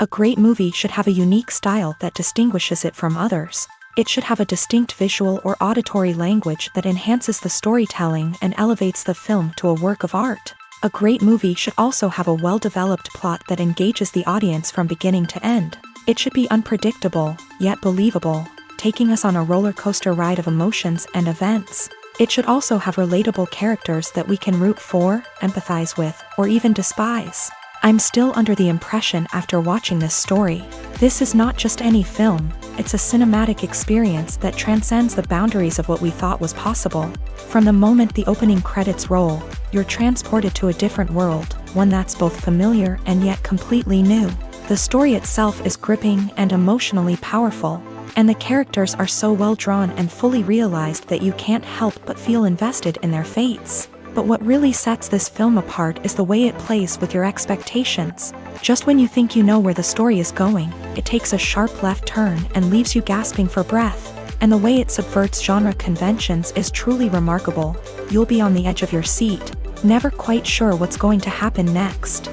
A great movie should have a unique style that distinguishes it from others. It should have a distinct visual or auditory language that enhances the storytelling and elevates the film to a work of art. A great movie should also have a well-developed plot that engages the audience from beginning to end. It should be unpredictable, yet believable, taking us on a roller coaster ride of emotions and events. It should also have relatable characters that we can root for, empathize with, or even despise. I'm still under the impression after watching this story. This is not just any film, it's a cinematic experience that transcends the boundaries of what we thought was possible. From the moment the opening credits roll, you're transported to a different world, one that's both familiar and yet completely new. The story itself is gripping and emotionally powerful, and the characters are so well drawn and fully realized that you can't help but feel invested in their fates. But what really sets this film apart is the way it plays with your expectations. Just when you think you know where the story is going, it takes a sharp left turn and leaves you gasping for breath. And the way it subverts genre conventions is truly remarkable. You'll be on the edge of your seat, never quite sure what's going to happen next.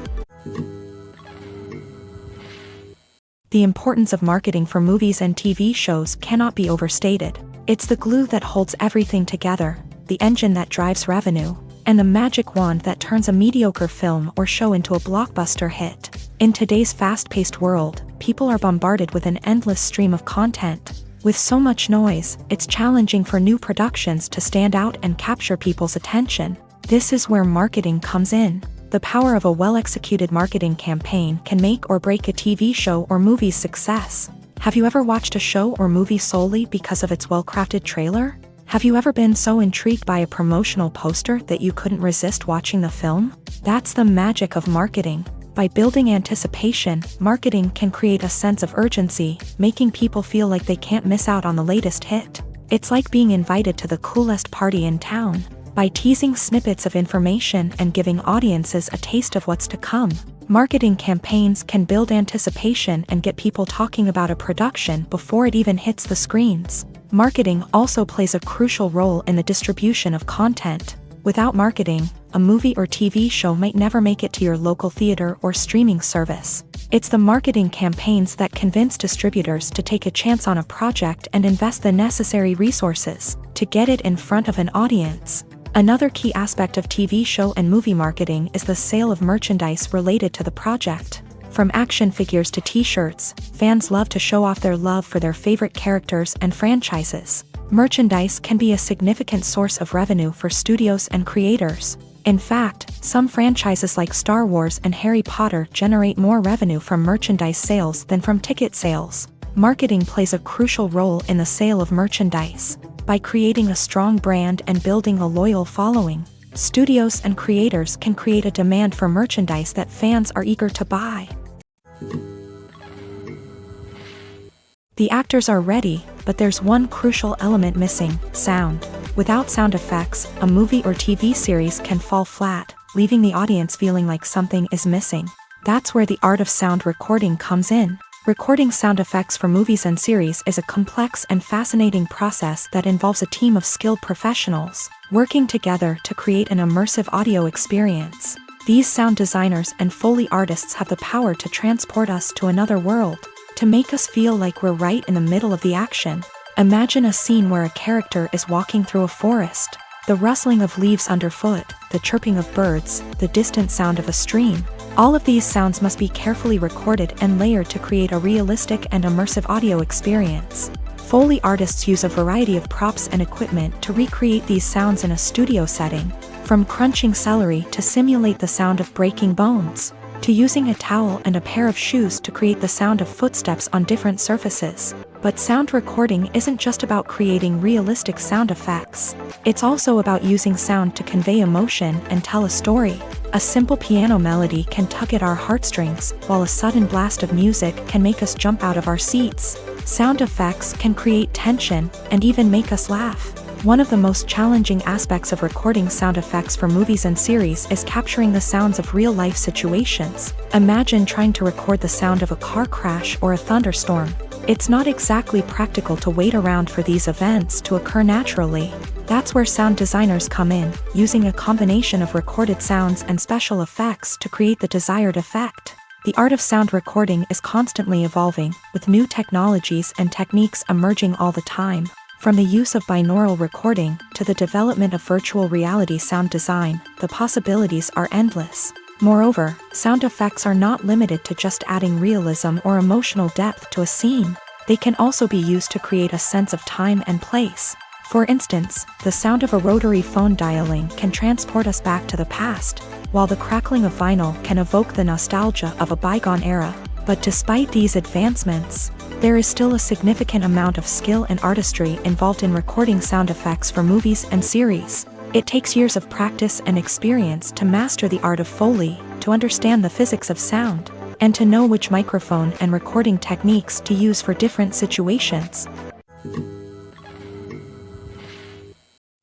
The importance of marketing for movies and TV shows cannot be overstated. It's the glue that holds everything together, the engine that drives revenue, and the magic wand that turns a mediocre film or show into a blockbuster hit. In today's fast-paced world, people are bombarded with an endless stream of content. With so much noise, it's challenging for new productions to stand out and capture people's attention. This is where marketing comes in. The power of a well-executed marketing campaign can make or break a TV show or movie's success. Have you ever watched a show or movie solely because of its well-crafted trailer? Have you ever been so intrigued by a promotional poster that you couldn't resist watching the film? That's the magic of marketing. By building anticipation, marketing can create a sense of urgency, making people feel like they can't miss out on the latest hit. It's like being invited to the coolest party in town. By teasing snippets of information and giving audiences a taste of what's to come, marketing campaigns can build anticipation and get people talking about a production before it even hits the screens. Marketing also plays a crucial role in the distribution of content. Without marketing, a movie or TV show might never make it to your local theater or streaming service. It's the marketing campaigns that convince distributors to take a chance on a project and invest the necessary resources to get it in front of an audience. Another key aspect of TV show and movie marketing is the sale of merchandise related to the project. From action figures to t-shirts, fans love to show off their love for their favorite characters and franchises. Merchandise can be a significant source of revenue for studios and creators. In fact, some franchises like Star Wars and Harry Potter generate more revenue from merchandise sales than from ticket sales. Marketing plays a crucial role in the sale of merchandise. By creating a strong brand and building a loyal following, studios and creators can create a demand for merchandise that fans are eager to buy. The actors are ready, but there's one crucial element missing: sound. Without sound effects, a movie or TV series can fall flat, leaving the audience feeling like something is missing. That's where the art of sound recording comes in. Recording sound effects for movies and series is a complex and fascinating process that involves a team of skilled professionals working together to create an immersive audio experience. These sound designers and Foley artists have the power to transport us to another world, to make us feel like we're right in the middle of the action. Imagine a scene where a character is walking through a forest. The rustling of leaves underfoot, the chirping of birds, the distant sound of a stream. All of these sounds must be carefully recorded and layered to create a realistic and immersive audio experience. Foley artists use a variety of props and equipment to recreate these sounds in a studio setting, from crunching celery to simulate the sound of breaking bones, to using a towel and a pair of shoes to create the sound of footsteps on different surfaces. But sound recording isn't just about creating realistic sound effects. It's also about using sound to convey emotion and tell a story. A simple piano melody can tug at our heartstrings, while a sudden blast of music can make us jump out of our seats. Sound effects can create tension and even make us laugh. One of the most challenging aspects of recording sound effects for movies and series is capturing the sounds of real-life situations. Imagine trying to record the sound of a car crash or a thunderstorm. It's not exactly practical to wait around for these events to occur naturally. That's where sound designers come in, using a combination of recorded sounds and special effects to create the desired effect. The art of sound recording is constantly evolving, with new technologies and techniques emerging all the time. From the use of binaural recording to the development of virtual reality sound design, the possibilities are endless. Moreover, sound effects are not limited to just adding realism or emotional depth to a scene. They can also be used to create a sense of time and place. For instance, the sound of a rotary phone dialing can transport us back to the past, while the crackling of vinyl can evoke the nostalgia of a bygone era. But despite these advancements, there is still a significant amount of skill and artistry involved in recording sound effects for movies and series. It takes years of practice and experience to master the art of Foley, to understand the physics of sound, and to know which microphone and recording techniques to use for different situations.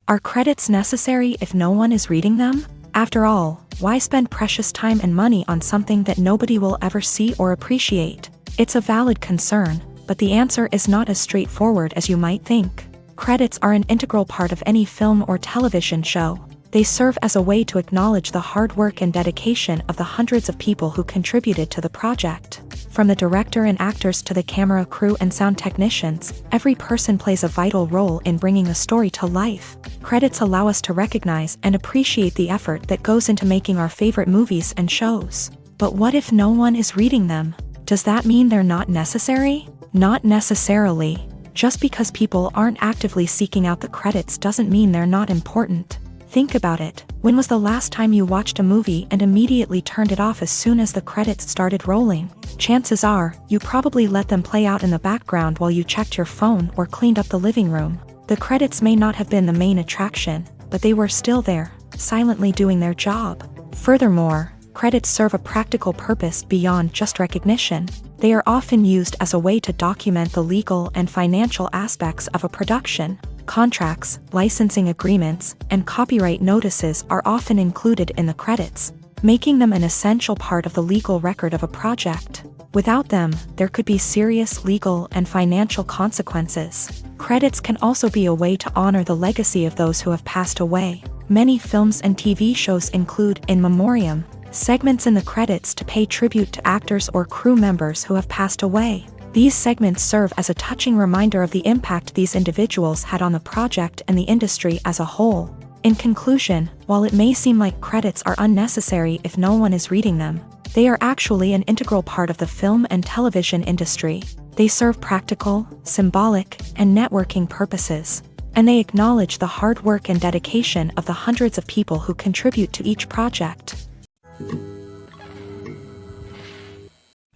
Are credits necessary if no one is reading them? After all, why spend precious time and money on something that nobody will ever see or appreciate? It's a valid concern, but the answer is not as straightforward as you might think. Credits are an integral part of any film or television show. They serve as a way to acknowledge the hard work and dedication of the hundreds of people who contributed to the project. From the director and actors to the camera crew and sound technicians, every person plays a vital role in bringing a story to life. Credits allow us to recognize and appreciate the effort that goes into making our favorite movies and shows. But what if no one is reading them? Does that mean they're not necessary? Not necessarily. Just because people aren't actively seeking out the credits doesn't mean they're not important. Think about it. When was the last time you watched a movie and immediately turned it off as soon as the credits started rolling? Chances are, you probably let them play out in the background while you checked your phone or cleaned up the living room. The credits may not have been the main attraction, but they were still there, silently doing their job. Furthermore, credits serve a practical purpose beyond just recognition. They are often used as a way to document the legal and financial aspects of a production. Contracts, licensing agreements, and copyright notices are often included in the credits, making them an essential part of the legal record of a project. Without them, there could be serious legal and financial consequences. Credits can also be a way to honor the legacy of those who have passed away. Many films and TV shows include in memoriam segments in the credits to pay tribute to actors or crew members who have passed away. These segments serve as a touching reminder of the impact these individuals had on the project and the industry as a whole. In conclusion, while it may seem like credits are unnecessary if no one is reading them, they are actually an integral part of the film and television industry. They serve practical, symbolic, and networking purposes, and they acknowledge the hard work and dedication of the hundreds of people who contribute to each project.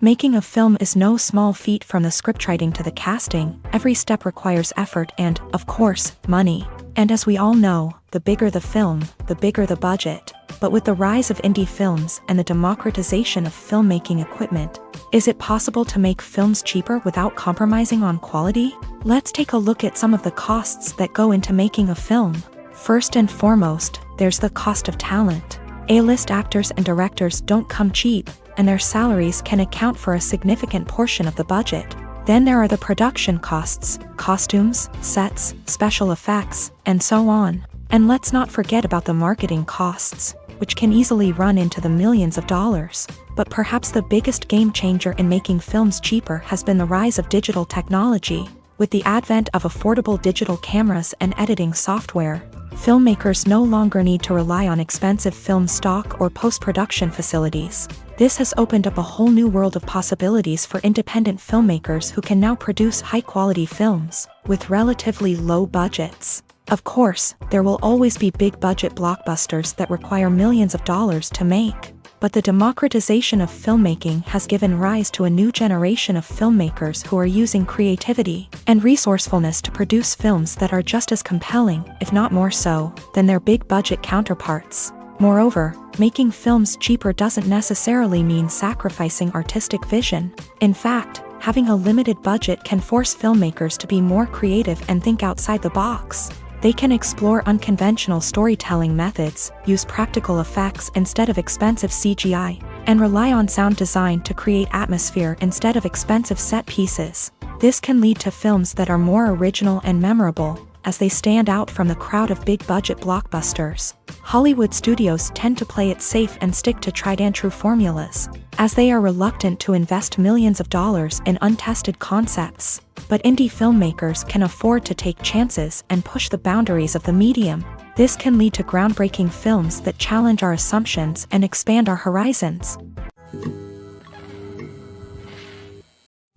Making a film is no small feat. From the scriptwriting to the casting, every step requires effort and, of course, money. And as we all know, the bigger the film, the bigger the budget. But with the rise of indie films and the democratization of filmmaking equipment, is it possible to make films cheaper without compromising on quality? Let's take a look at some of the costs that go into making a film. First and foremost, there's the cost of talent. A-list actors and directors don't come cheap, and their salaries can account for a significant portion of the budget. Then there are the production costs, costumes, sets, special effects, and so on. And let's not forget about the marketing costs, which can easily run into the millions of dollars. But perhaps the biggest game changer in making films cheaper has been the rise of digital technology. With the advent of affordable digital cameras and editing software, filmmakers no longer need to rely on expensive film stock or post-production facilities. This has opened up a whole new world of possibilities for independent filmmakers who can now produce high-quality films with relatively low budgets. Of course, there will always be big-budget blockbusters that require millions of dollars to make. But the democratization of filmmaking has given rise to a new generation of filmmakers who are using creativity and resourcefulness to produce films that are just as compelling, if not more so, than their big-budget counterparts. Moreover, making films cheaper doesn't necessarily mean sacrificing artistic vision. In fact, having a limited budget can force filmmakers to be more creative and think outside the box. They can explore unconventional storytelling methods, use practical effects instead of expensive CGI, and rely on sound design to create atmosphere instead of expensive set pieces. This can lead to films that are more original and memorable, as they stand out from the crowd of big-budget blockbusters. Hollywood studios tend to play it safe and stick to tried-and-true formulas, as they are reluctant to invest millions of dollars in untested concepts. But indie filmmakers can afford to take chances and push the boundaries of the medium. This can lead to groundbreaking films that challenge our assumptions and expand our horizons.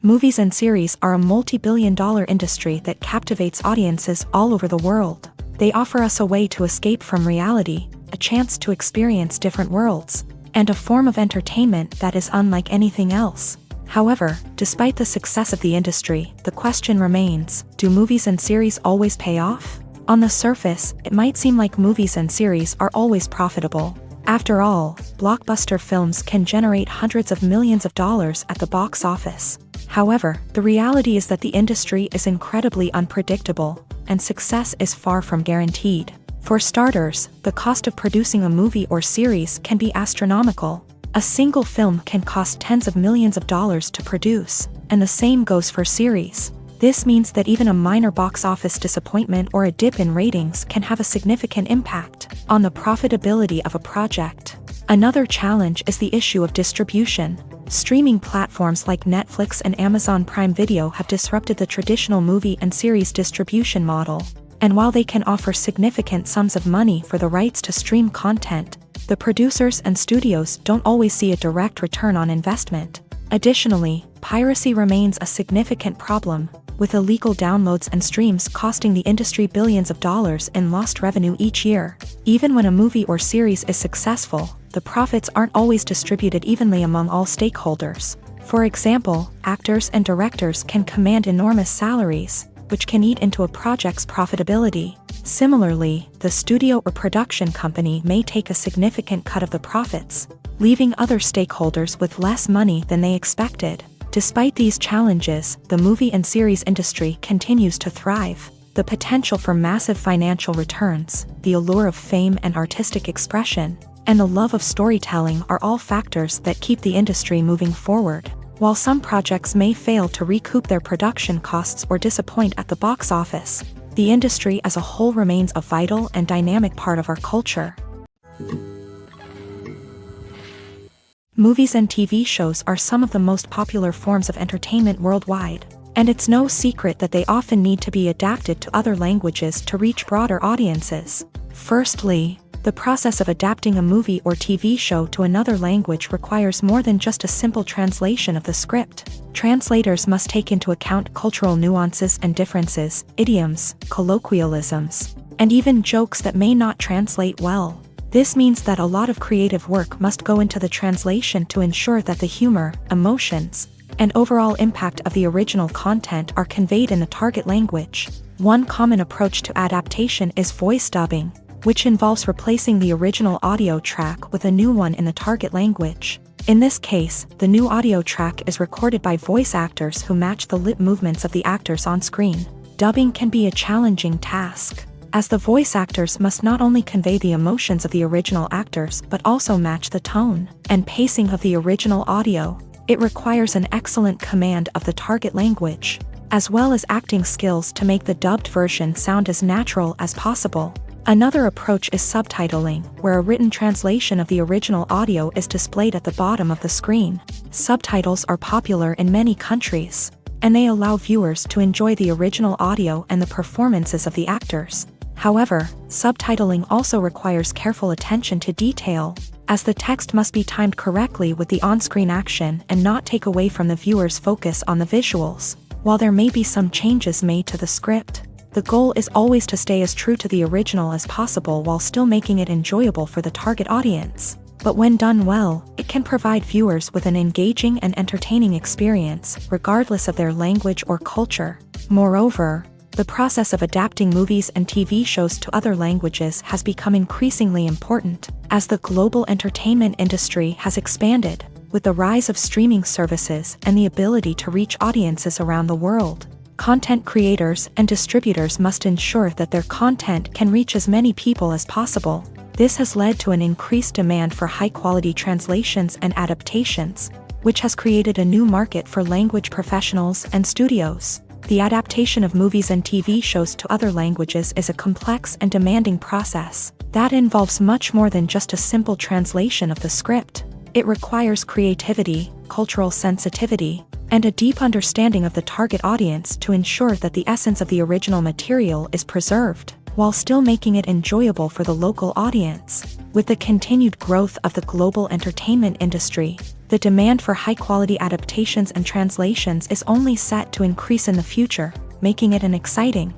Movies and series are a multi-billion-dollar industry that captivates audiences all over the world. They offer us a way to escape from reality, a chance to experience different worlds, and a form of entertainment that is unlike anything else. However, despite the success of the industry, the question remains, do movies and series always pay off? On the surface, it might seem like movies and series are always profitable. After all, blockbuster films can generate hundreds of millions of dollars at the box office. However, the reality is that the industry is incredibly unpredictable, and success is far from guaranteed. For starters, the cost of producing a movie or series can be astronomical. A single film can cost tens of millions of dollars to produce, and the same goes for series. This means that even a minor box office disappointment or a dip in ratings can have a significant impact on the profitability of a project. Another challenge is the issue of distribution. Streaming platforms like Netflix and Amazon Prime Video have disrupted the traditional movie and series distribution model. And while they can offer significant sums of money for the rights to stream content, the producers and studios don't always see a direct return on investment. Additionally, piracy remains a significant problem, with illegal downloads and streams costing the industry billions of dollars in lost revenue each year. Even when a movie or series is successful, the profits aren't always distributed evenly among all stakeholders. For example, actors and directors can command enormous salaries, which can eat into a project's profitability. Similarly, the studio or production company may take a significant cut of the profits, leaving other stakeholders with less money than they expected. Despite these challenges, the movie and series industry continues to thrive. The potential for massive financial returns, the allure of fame and artistic expression, and the love of storytelling are all factors that keep the industry moving forward. While some projects may fail to recoup their production costs or disappoint at the box office, the industry as a whole remains a vital and dynamic part of our culture. Movies and TV shows are some of the most popular forms of entertainment worldwide, and it's no secret that they often need to be adapted to other languages to reach broader audiences. Firstly, the process of adapting a movie or TV show to another language requires more than just a simple translation of the script. Translators must take into account cultural nuances and differences, idioms, colloquialisms, and even jokes that may not translate well. This means that a lot of creative work must go into the translation to ensure that the humor, emotions, and overall impact of the original content are conveyed in the target language. One common approach to adaptation is voice dubbing, which involves replacing the original audio track with a new one in the target language. In this case, the new audio track is recorded by voice actors who match the lip movements of the actors on screen. Dubbing can be a challenging task, as the voice actors must not only convey the emotions of the original actors but also match the tone and pacing of the original audio. It requires an excellent command of the target language, as well as acting skills to make the dubbed version sound as natural as possible. Another approach is subtitling, where a written translation of the original audio is displayed at the bottom of the screen. Subtitles are popular in many countries, and they allow viewers to enjoy the original audio and the performances of the actors. However, subtitling also requires careful attention to detail, as the text must be timed correctly with the on-screen action and not take away from the viewer's focus on the visuals. While there may be some changes made to the script, the goal is always to stay as true to the original as possible while still making it enjoyable for the target audience. But when done well, it can provide viewers with an engaging and entertaining experience, regardless of their language or culture. Moreover, the process of adapting movies and TV shows to other languages has become increasingly important, as the global entertainment industry has expanded, with the rise of streaming services and the ability to reach audiences around the world. Content creators and distributors must ensure that their content can reach as many people as possible. This has led to an increased demand for high-quality translations and adaptations, which has created a new market for language professionals and studios. The adaptation of movies and TV shows to other languages is a complex and demanding process that involves much more than just a simple translation of the script. It requires creativity, cultural sensitivity, and a deep understanding of the target audience to ensure that the essence of the original material is preserved, while still making it enjoyable for the local audience. With the continued growth of the global entertainment industry, the demand for high-quality adaptations and translations is only set to increase in the future, making it an exciting.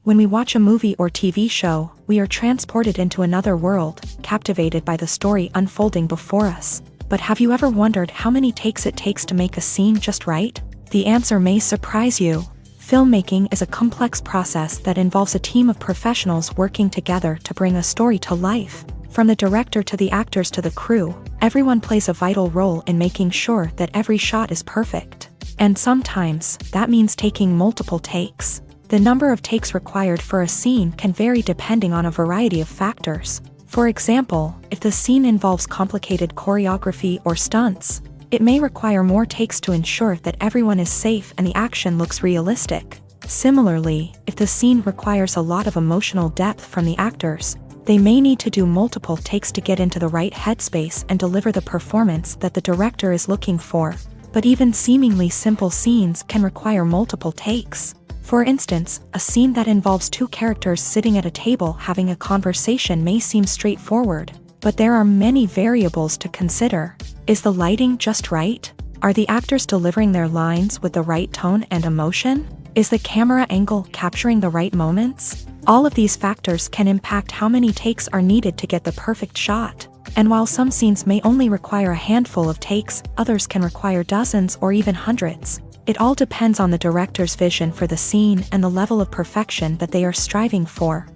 When we watch a movie or TV show, we are transported into another world, captivated by the story unfolding before us. But have you ever wondered how many takes it takes to make a scene just right? The answer may surprise you. Filmmaking is a complex process that involves a team of professionals working together to bring a story to life. From the director to the actors to the crew, everyone plays a vital role in making sure that every shot is perfect. And sometimes, that means taking multiple takes. The number of takes required for a scene can vary depending on a variety of factors. For example, if the scene involves complicated choreography or stunts, it may require more takes to ensure that everyone is safe and the action looks realistic. Similarly, if the scene requires a lot of emotional depth from the actors, they may need to do multiple takes to get into the right headspace and deliver the performance that the director is looking for. But even seemingly simple scenes can require multiple takes. For instance, a scene that involves two characters sitting at a table having a conversation may seem straightforward, but there are many variables to consider. Is the lighting just right? Are the actors delivering their lines with the right tone and emotion? Is the camera angle capturing the right moments? All of these factors can impact how many takes are needed to get the perfect shot. And while some scenes may only require a handful of takes, others can require dozens or even hundreds. It all depends on the director's vision for the scene and the level of perfection that they are striving for.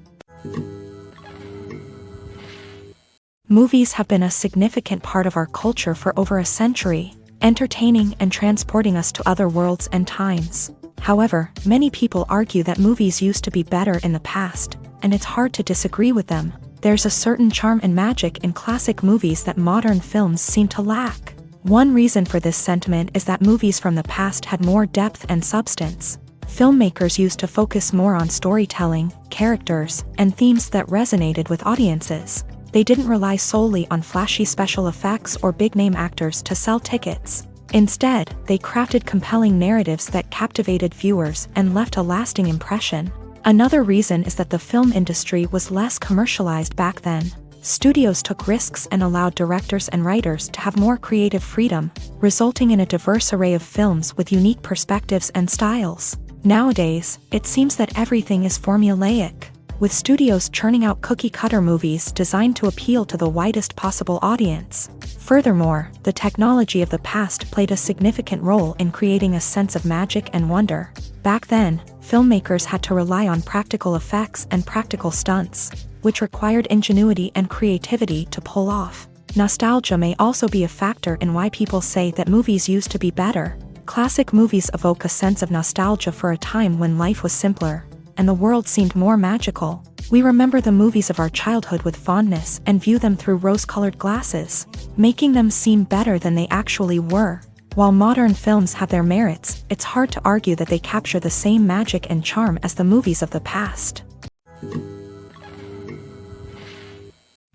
Movies have been a significant part of our culture for over a century, entertaining and transporting us to other worlds and times. However, many people argue that movies used to be better in the past, and it's hard to disagree with them. There's a certain charm and magic in classic movies that modern films seem to lack. One reason for this sentiment is that movies from the past had more depth and substance. Filmmakers used to focus more on storytelling, characters, and themes that resonated with audiences. They didn't rely solely on flashy special effects or big-name actors to sell tickets. Instead, they crafted compelling narratives that captivated viewers and left a lasting impression. Another reason is that the film industry was less commercialized back then. Studios took risks and allowed directors and writers to have more creative freedom, resulting in a diverse array of films with unique perspectives and styles. Nowadays, it seems that everything is formulaic, with studios churning out cookie-cutter movies designed to appeal to the widest possible audience. Furthermore, the technology of the past played a significant role in creating a sense of magic and wonder. Back then, filmmakers had to rely on practical effects and practical stunts, which required ingenuity and creativity to pull off. Nostalgia may also be a factor in why people say that movies used to be better. Classic movies evoke a sense of nostalgia for a time when life was simpler, and the world seemed more magical. We remember the movies of our childhood with fondness and view them through rose-colored glasses, making them seem better than they actually were. While modern films have their merits, it's hard to argue that they capture the same magic and charm as the movies of the past.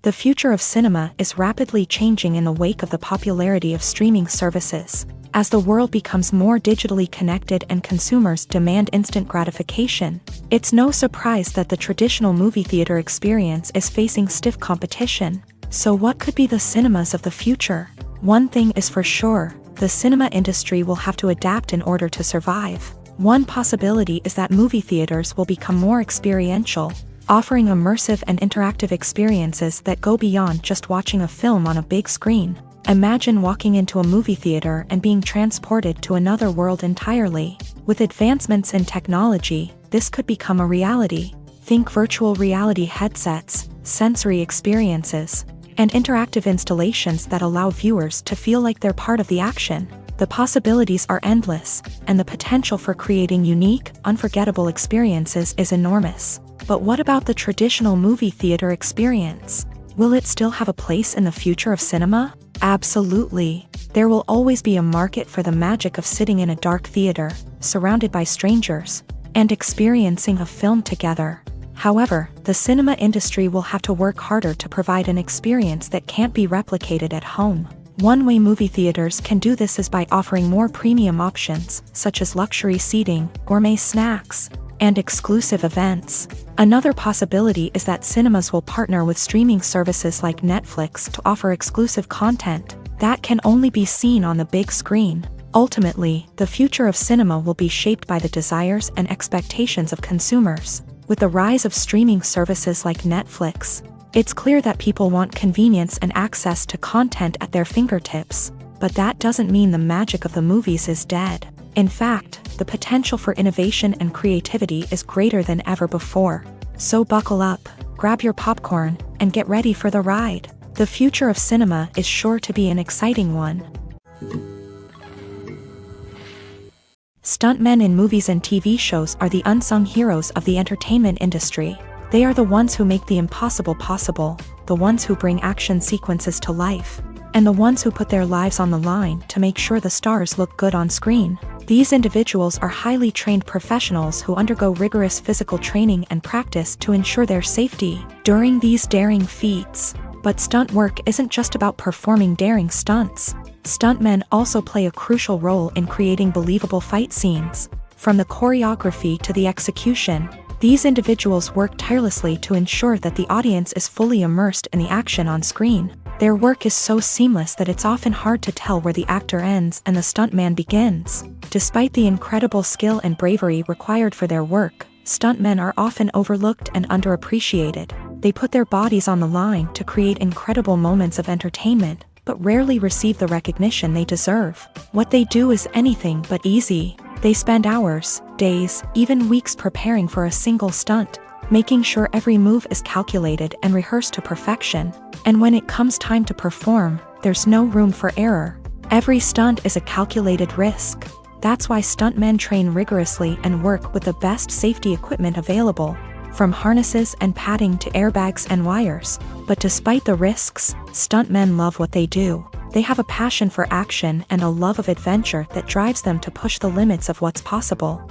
The future of cinema is rapidly changing in the wake of the popularity of streaming services. As the world becomes more digitally connected and consumers demand instant gratification, it's no surprise that the traditional movie theater experience is facing stiff competition. So what could be the cinemas of the future? One thing is for sure, the cinema industry will have to adapt in order to survive. One possibility is that movie theaters will become more experiential, offering immersive and interactive experiences that go beyond just watching a film on a big screen. Imagine walking into a movie theater and being transported to another world entirely. With advancements in technology, this could become a reality. Think virtual reality headsets, sensory experiences, and interactive installations that allow viewers to feel like they're part of the action. The possibilities are endless, and the potential for creating unique, unforgettable experiences is enormous. But what about the traditional movie theater experience? Will it still have a place in the future of cinema? Absolutely. There will always be a market for the magic of sitting in a dark theater, surrounded by strangers, and experiencing a film together. However, the cinema industry will have to work harder to provide an experience that can't be replicated at home. One way movie theaters can do this is by offering more premium options, such as luxury seating, gourmet snacks, and exclusive events. Another possibility is that cinemas will partner with streaming services like Netflix to offer exclusive content that can only be seen on the big screen. Ultimately, the future of cinema will be shaped by the desires and expectations of consumers. With the rise of streaming services like Netflix, it's clear that people want convenience and access to content at their fingertips. But that doesn't mean the magic of the movies is dead. In fact, the potential for innovation and creativity is greater than ever before. So buckle up, grab your popcorn, and get ready for the ride. The future of cinema is sure to be an exciting one. Stuntmen in movies and TV shows are the unsung heroes of the entertainment industry. They are the ones who make the impossible possible, the ones who bring action sequences to life, and the ones who put their lives on the line to make sure the stars look good on screen. These individuals are highly trained professionals who undergo rigorous physical training and practice to ensure their safety during these daring feats. But stunt work isn't just about performing daring stunts. Stuntmen also play a crucial role in creating believable fight scenes. From the choreography to the execution, these individuals work tirelessly to ensure that the audience is fully immersed in the action on screen. Their work is so seamless that it's often hard to tell where the actor ends and the stuntman begins. Despite the incredible skill and bravery required for their work, stuntmen are often overlooked and underappreciated. They put their bodies on the line to create incredible moments of entertainment, but rarely receive the recognition they deserve. What they do is anything but easy. They spend hours, days, even weeks preparing for a single stunt, making sure every move is calculated and rehearsed to perfection. And when it comes time to perform, there's no room for error. Every stunt is a calculated risk. That's why stuntmen train rigorously and work with the best safety equipment available, from harnesses and padding to airbags and wires. But despite the risks, stuntmen love what they do. They have a passion for action and a love of adventure that drives them to push the limits of what's possible.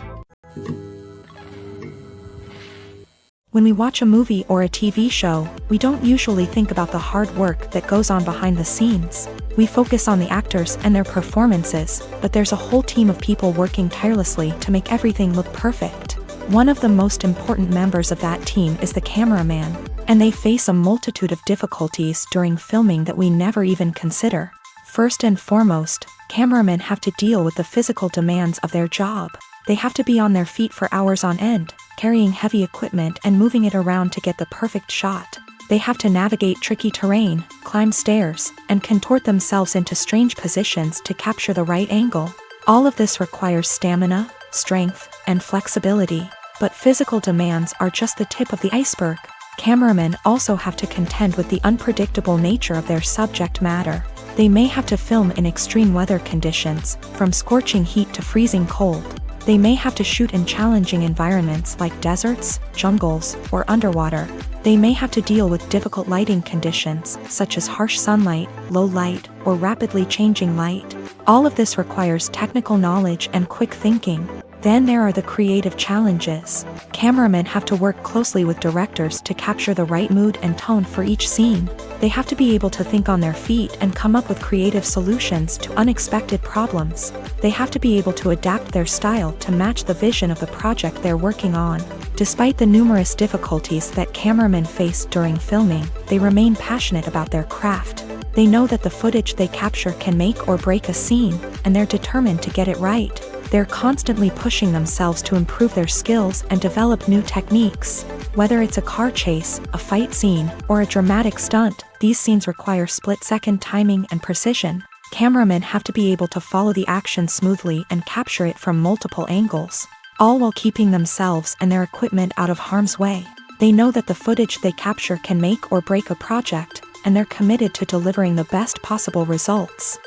When we watch a movie or a TV show, we don't usually think about the hard work that goes on behind the scenes. We focus on the actors and their performances, but there's a whole team of people working tirelessly to make everything look perfect. One of the most important members of that team is the cameraman, and they face a multitude of difficulties during filming that we never even consider. First and foremost, cameramen have to deal with the physical demands of their job. They have to be on their feet for hours on end, carrying heavy equipment and moving it around to get the perfect shot. They have to navigate tricky terrain, climb stairs, and contort themselves into strange positions to capture the right angle. All of this requires stamina, strength, and flexibility. But physical demands are just the tip of the iceberg. Cameramen also have to contend with the unpredictable nature of their subject matter. They may have to film in extreme weather conditions, from scorching heat to freezing cold. They may have to shoot in challenging environments like deserts, jungles, or underwater. They may have to deal with difficult lighting conditions, such as harsh sunlight, low light, or rapidly changing light. All of this requires technical knowledge and quick thinking. Then there are the creative challenges. Cameramen have to work closely with directors to capture the right mood and tone for each scene. They have to be able to think on their feet and come up with creative solutions to unexpected problems. They have to be able to adapt their style to match the vision of the project they're working on. Despite the numerous difficulties that cameramen face during filming, they remain passionate about their craft. They know that the footage they capture can make or break a scene, and they're determined to get it right. They're constantly pushing themselves to improve their skills and develop new techniques. Whether it's a car chase, a fight scene, or a dramatic stunt, these scenes require split-second timing and precision. Cameramen have to be able to follow the action smoothly and capture it from multiple angles, all while keeping themselves and their equipment out of harm's way. They know that the footage they capture can make or break a project, and they're committed to delivering the best possible results.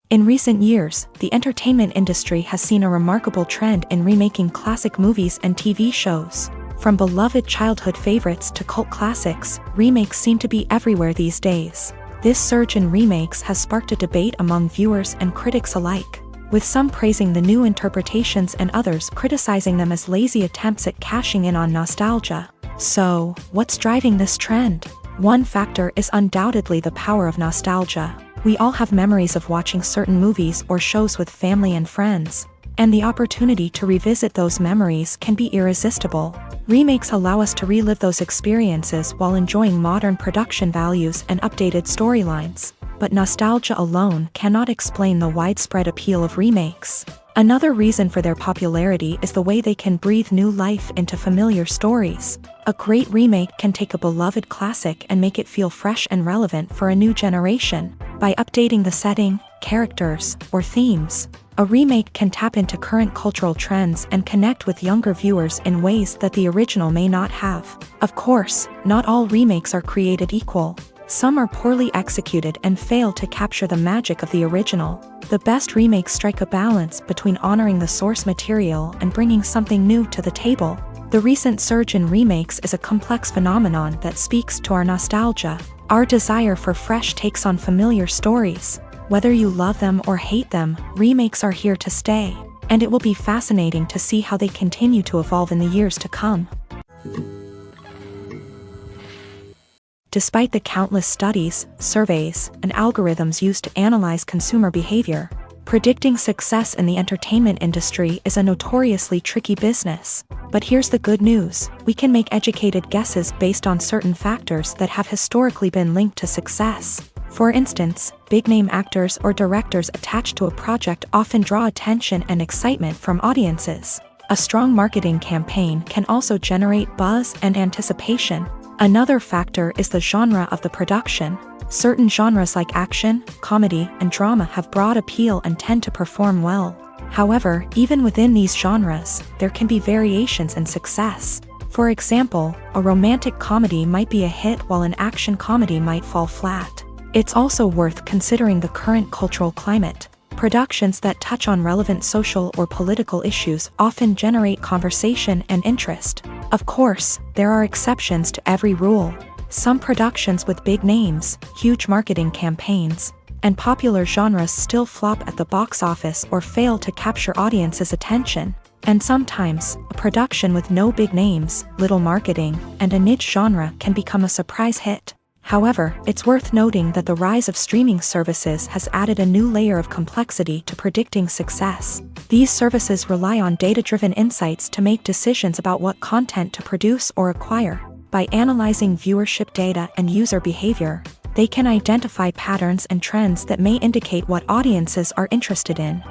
In recent years, the entertainment industry has seen a remarkable trend in remaking classic movies and TV shows. From beloved childhood favorites to cult classics, remakes seem to be everywhere these days. This surge in remakes has sparked a debate among viewers and critics alike, with some praising the new interpretations and others criticizing them as lazy attempts at cashing in on nostalgia. So, what's driving this trend? One factor is undoubtedly the power of nostalgia. We all have memories of watching certain movies or shows with family and friends, and the opportunity to revisit those memories can be irresistible. Remakes allow us to relive those experiences while enjoying modern production values and updated storylines. But nostalgia alone cannot explain the widespread appeal of remakes. Another reason for their popularity is the way they can breathe new life into familiar stories. A great remake can take a beloved classic and make it feel fresh and relevant for a new generation. By updating the setting, characters, or themes, a remake can tap into current cultural trends and connect with younger viewers in ways that the original may not have. Of course, not all remakes are created equal. Some are poorly executed and fail to capture the magic of the original. The best remakes strike a balance between honoring the source material and bringing something new to the table. The recent surge in remakes is a complex phenomenon that speaks to our nostalgia, our desire for fresh takes on familiar stories. Whether you love them or hate them, remakes are here to stay, and it will be fascinating to see how they continue to evolve in the years to come. Despite the countless studies, surveys, and algorithms used to analyze consumer behavior, predicting success in the entertainment industry is a notoriously tricky business. But here's the good news: we can make educated guesses based on certain factors that have historically been linked to success. For instance, big-name actors or directors attached to a project often draw attention and excitement from audiences. A strong marketing campaign can also generate buzz and anticipation. Another factor is the genre of the production. Certain genres like action, comedy, and drama have broad appeal and tend to perform well. However, even within these genres, there can be variations in success. For example, a romantic comedy might be a hit while an action comedy might fall flat. It's also worth considering the current cultural climate. Productions that touch on relevant social or political issues often generate conversation and interest. Of course, there are exceptions to every rule. Some productions with big names, huge marketing campaigns, and popular genres still flop at the box office or fail to capture audiences' attention. And sometimes, a production with no big names, little marketing, and a niche genre can become a surprise hit. However, it's worth noting that the rise of streaming services has added a new layer of complexity to predicting success. These services rely on data-driven insights to make decisions about what content to produce or acquire. By analyzing viewership data and user behavior, they can identify patterns and trends that may indicate what audiences are interested in.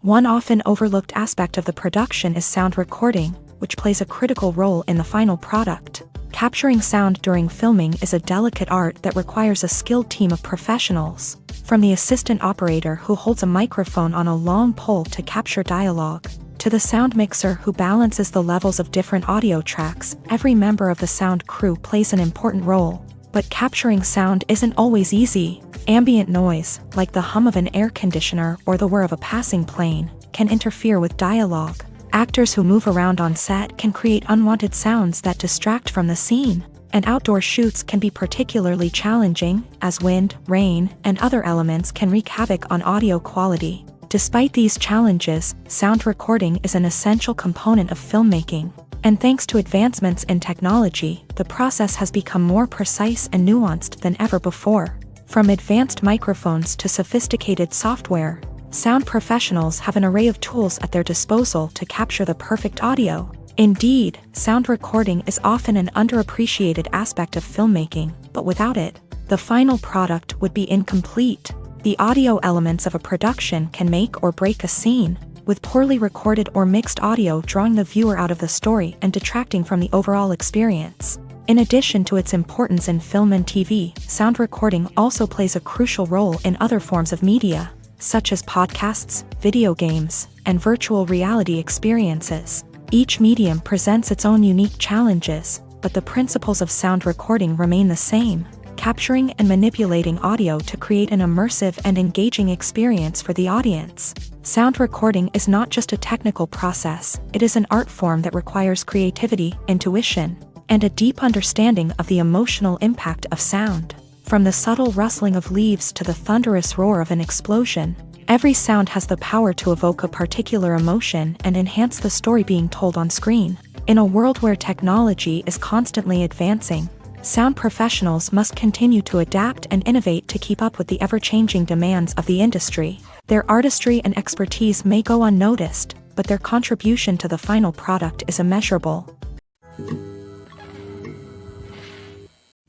One often overlooked aspect of the production is sound recording, which plays a critical role in the final product. Capturing sound during filming is a delicate art that requires a skilled team of professionals. From the assistant operator who holds a microphone on a long pole to capture dialogue, to the sound mixer who balances the levels of different audio tracks, every member of the sound crew plays an important role. But capturing sound isn't always easy. Ambient noise, like the hum of an air conditioner or the whir of a passing plane, can interfere with dialogue. Actors who move around on set can create unwanted sounds that distract from the scene, and outdoor shoots can be particularly challenging, as wind, rain, and other elements can wreak havoc on audio quality. Despite these challenges, sound recording is an essential component of filmmaking, and thanks to advancements in technology, the process has become more precise and nuanced than ever before. From advanced microphones to sophisticated software, sound professionals have an array of tools at their disposal to capture the perfect audio. Indeed, sound recording is often an underappreciated aspect of filmmaking, but without it, the final product would be incomplete. The audio elements of a production can make or break a scene, with poorly recorded or mixed audio drawing the viewer out of the story and detracting from the overall experience. In addition to its importance in film and TV, sound recording also plays a crucial role in other forms of media, such as podcasts, video games, and virtual reality experiences. Each medium presents its own unique challenges, but the principles of sound recording remain the same: capturing and manipulating audio to create an immersive and engaging experience for the audience. Sound recording is not just a technical process, it is an art form that requires creativity, intuition, and a deep understanding of the emotional impact of sound. From the subtle rustling of leaves to the thunderous roar of an explosion, every sound has the power to evoke a particular emotion and enhance the story being told on screen. In a world where technology is constantly advancing, sound professionals must continue to adapt and innovate to keep up with the ever-changing demands of the industry. Their artistry and expertise may go unnoticed, but their contribution to the final product is immeasurable.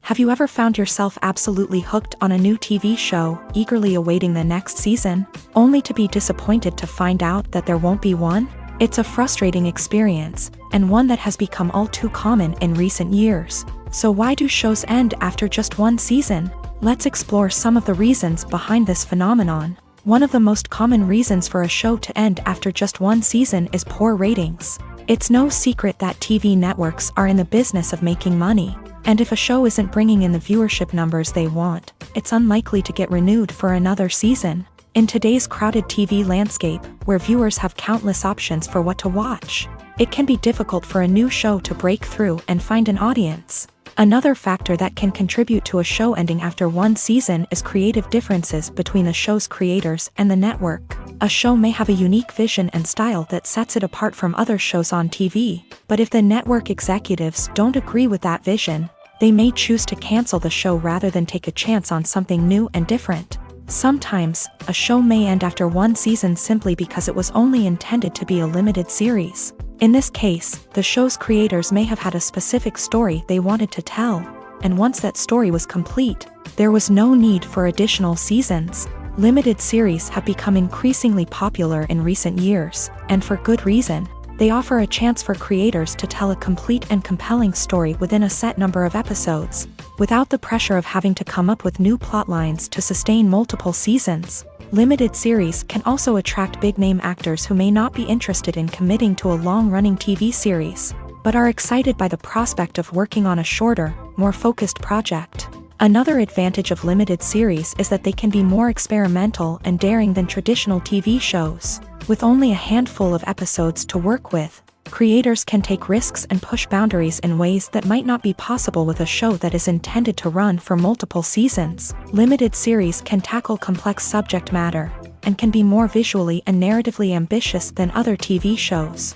Have you ever found yourself absolutely hooked on a new TV show, eagerly awaiting the next season, only to be disappointed to find out that there won't be one? It's a frustrating experience, and one that has become all too common in recent years. So why do shows end after just one season? Let's explore some of the reasons behind this phenomenon. One of the most common reasons for a show to end after just one season is poor ratings. It's no secret that TV networks are in the business of making money. And if a show isn't bringing in the viewership numbers they want, it's unlikely to get renewed for another season. In today's crowded TV landscape, where viewers have countless options for what to watch, it can be difficult for a new show to break through and find an audience. Another factor that can contribute to a show ending after one season is creative differences between the show's creators and the network. A show may have a unique vision and style that sets it apart from other shows on TV, but if the network executives don't agree with that vision, they may choose to cancel the show rather than take a chance on something new and different. Sometimes, a show may end after one season simply because it was only intended to be a limited series. In this case, the show's creators may have had a specific story they wanted to tell, and once that story was complete, there was no need for additional seasons. Limited series have become increasingly popular in recent years, and for good reason. They offer a chance for creators to tell a complete and compelling story within a set number of episodes, without the pressure of having to come up with new plotlines to sustain multiple seasons. Limited series can also attract big-name actors who may not be interested in committing to a long-running TV series, but are excited by the prospect of working on a shorter, more focused project. Another advantage of limited series is that they can be more experimental and daring than traditional TV shows. With only a handful of episodes to work with, creators can take risks and push boundaries in ways that might not be possible with a show that is intended to run for multiple seasons. Limited series can tackle complex subject matter, and can be more visually and narratively ambitious than other TV shows.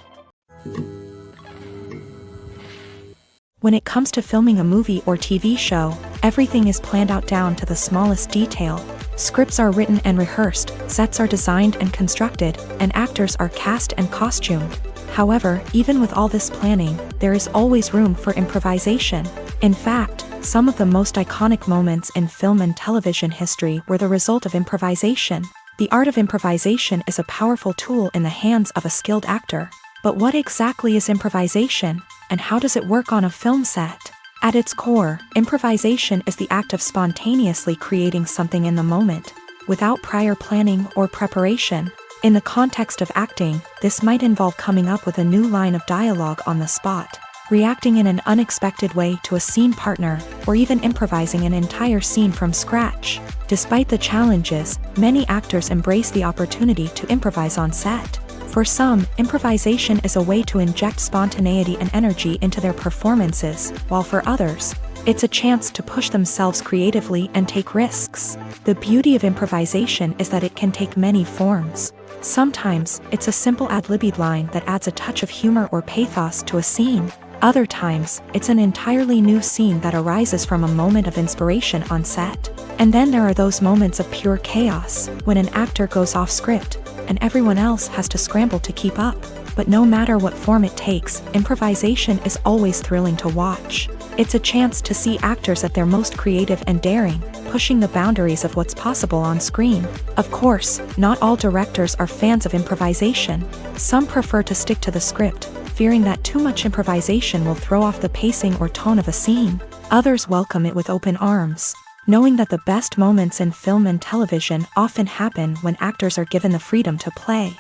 When it comes to filming a movie or TV show, everything is planned out down to the smallest detail. Scripts are written and rehearsed, sets are designed and constructed, and actors are cast and costumed. However, even with all this planning, there is always room for improvisation. In fact, some of the most iconic moments in film and television history were the result of improvisation. The art of improvisation is a powerful tool in the hands of a skilled actor. But what exactly is improvisation, and how does it work on a film set? At its core, improvisation is the act of spontaneously creating something in the moment, without prior planning or preparation. In the context of acting, this might involve coming up with a new line of dialogue on the spot, reacting in an unexpected way to a scene partner, or even improvising an entire scene from scratch. Despite the challenges, many actors embrace the opportunity to improvise on set. For some, improvisation is a way to inject spontaneity and energy into their performances, while for others, it's a chance to push themselves creatively and take risks. The beauty of improvisation is that it can take many forms. Sometimes, it's a simple ad-libbed line that adds a touch of humor or pathos to a scene. Other times, it's an entirely new scene that arises from a moment of inspiration on set. And then there are those moments of pure chaos, when an actor goes off script, and everyone else has to scramble to keep up. But no matter what form it takes, improvisation is always thrilling to watch. It's a chance to see actors at their most creative and daring, pushing the boundaries of what's possible on screen. Of course, not all directors are fans of improvisation. Some prefer to stick to the script, fearing that too much improvisation will throw off the pacing or tone of a scene. Others welcome it with open arms, knowing that the best moments in film and television often happen when actors are given the freedom to play.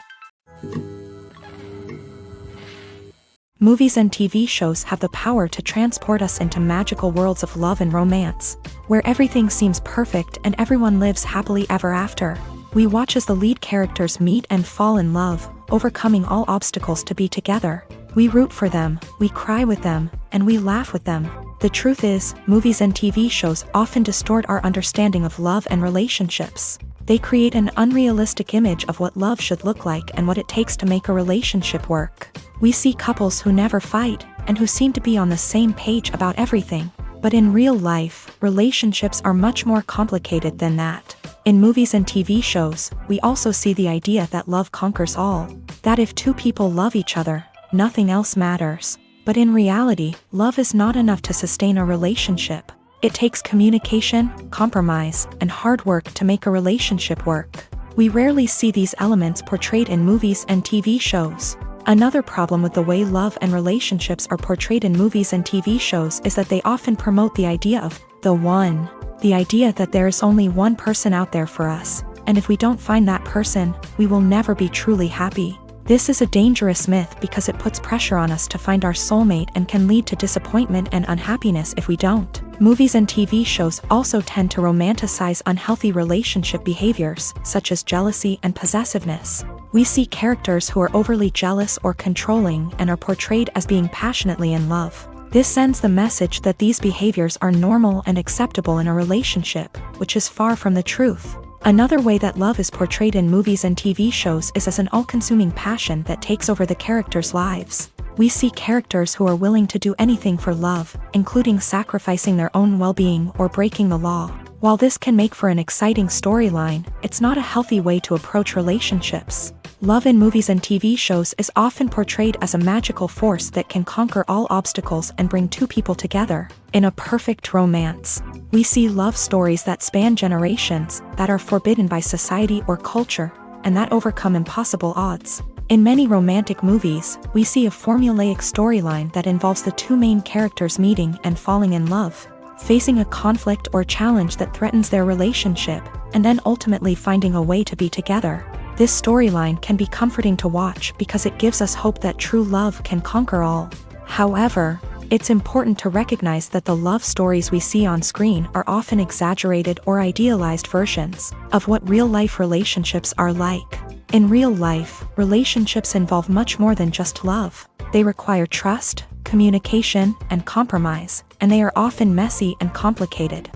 Movies and TV shows have the power to transport us into magical worlds of love and romance, where everything seems perfect and everyone lives happily ever after. We watch as the lead characters meet and fall in love, overcoming all obstacles to be together. We root for them, we cry with them, and we laugh with them. The truth is, movies and TV shows often distort our understanding of love and relationships. They create an unrealistic image of what love should look like and what it takes to make a relationship work. We see couples who never fight, and who seem to be on the same page about everything. But in real life, relationships are much more complicated than that. In movies and TV shows, we also see the idea that love conquers all. That if two people love each other, nothing else matters. But in reality, love is not enough to sustain a relationship. It takes communication, compromise, and hard work to make a relationship work. We rarely see these elements portrayed in movies and TV shows. Another problem with the way love and relationships are portrayed in movies and TV shows is that they often promote the idea of the one. The idea that there is only one person out there for us, and if we don't find that person, we will never be truly happy. This is a dangerous myth because it puts pressure on us to find our soulmate and can lead to disappointment and unhappiness if we don't. Movies and TV shows also tend to romanticize unhealthy relationship behaviors, such as jealousy and possessiveness. We see characters who are overly jealous or controlling and are portrayed as being passionately in love. This sends the message that these behaviors are normal and acceptable in a relationship, which is far from the truth. Another way that love is portrayed in movies and TV shows is as an all-consuming passion that takes over the characters' lives. We see characters who are willing to do anything for love, including sacrificing their own well-being or breaking the law. While this can make for an exciting storyline, it's not a healthy way to approach relationships. Love in movies and TV shows is often portrayed as a magical force that can conquer all obstacles and bring two people together. In a perfect romance, we see love stories that span generations, that are forbidden by society or culture, and that overcome impossible odds. In many romantic movies, we see a formulaic storyline that involves the two main characters meeting and falling in love, facing a conflict or challenge that threatens their relationship, and then ultimately finding a way to be together. This storyline can be comforting to watch because it gives us hope that true love can conquer all. However, it's important to recognize that the love stories we see on screen are often exaggerated or idealized versions of what real-life relationships are like. In real life, relationships involve much more than just love. They require trust, communication, and compromise, and they are often messy and complicated.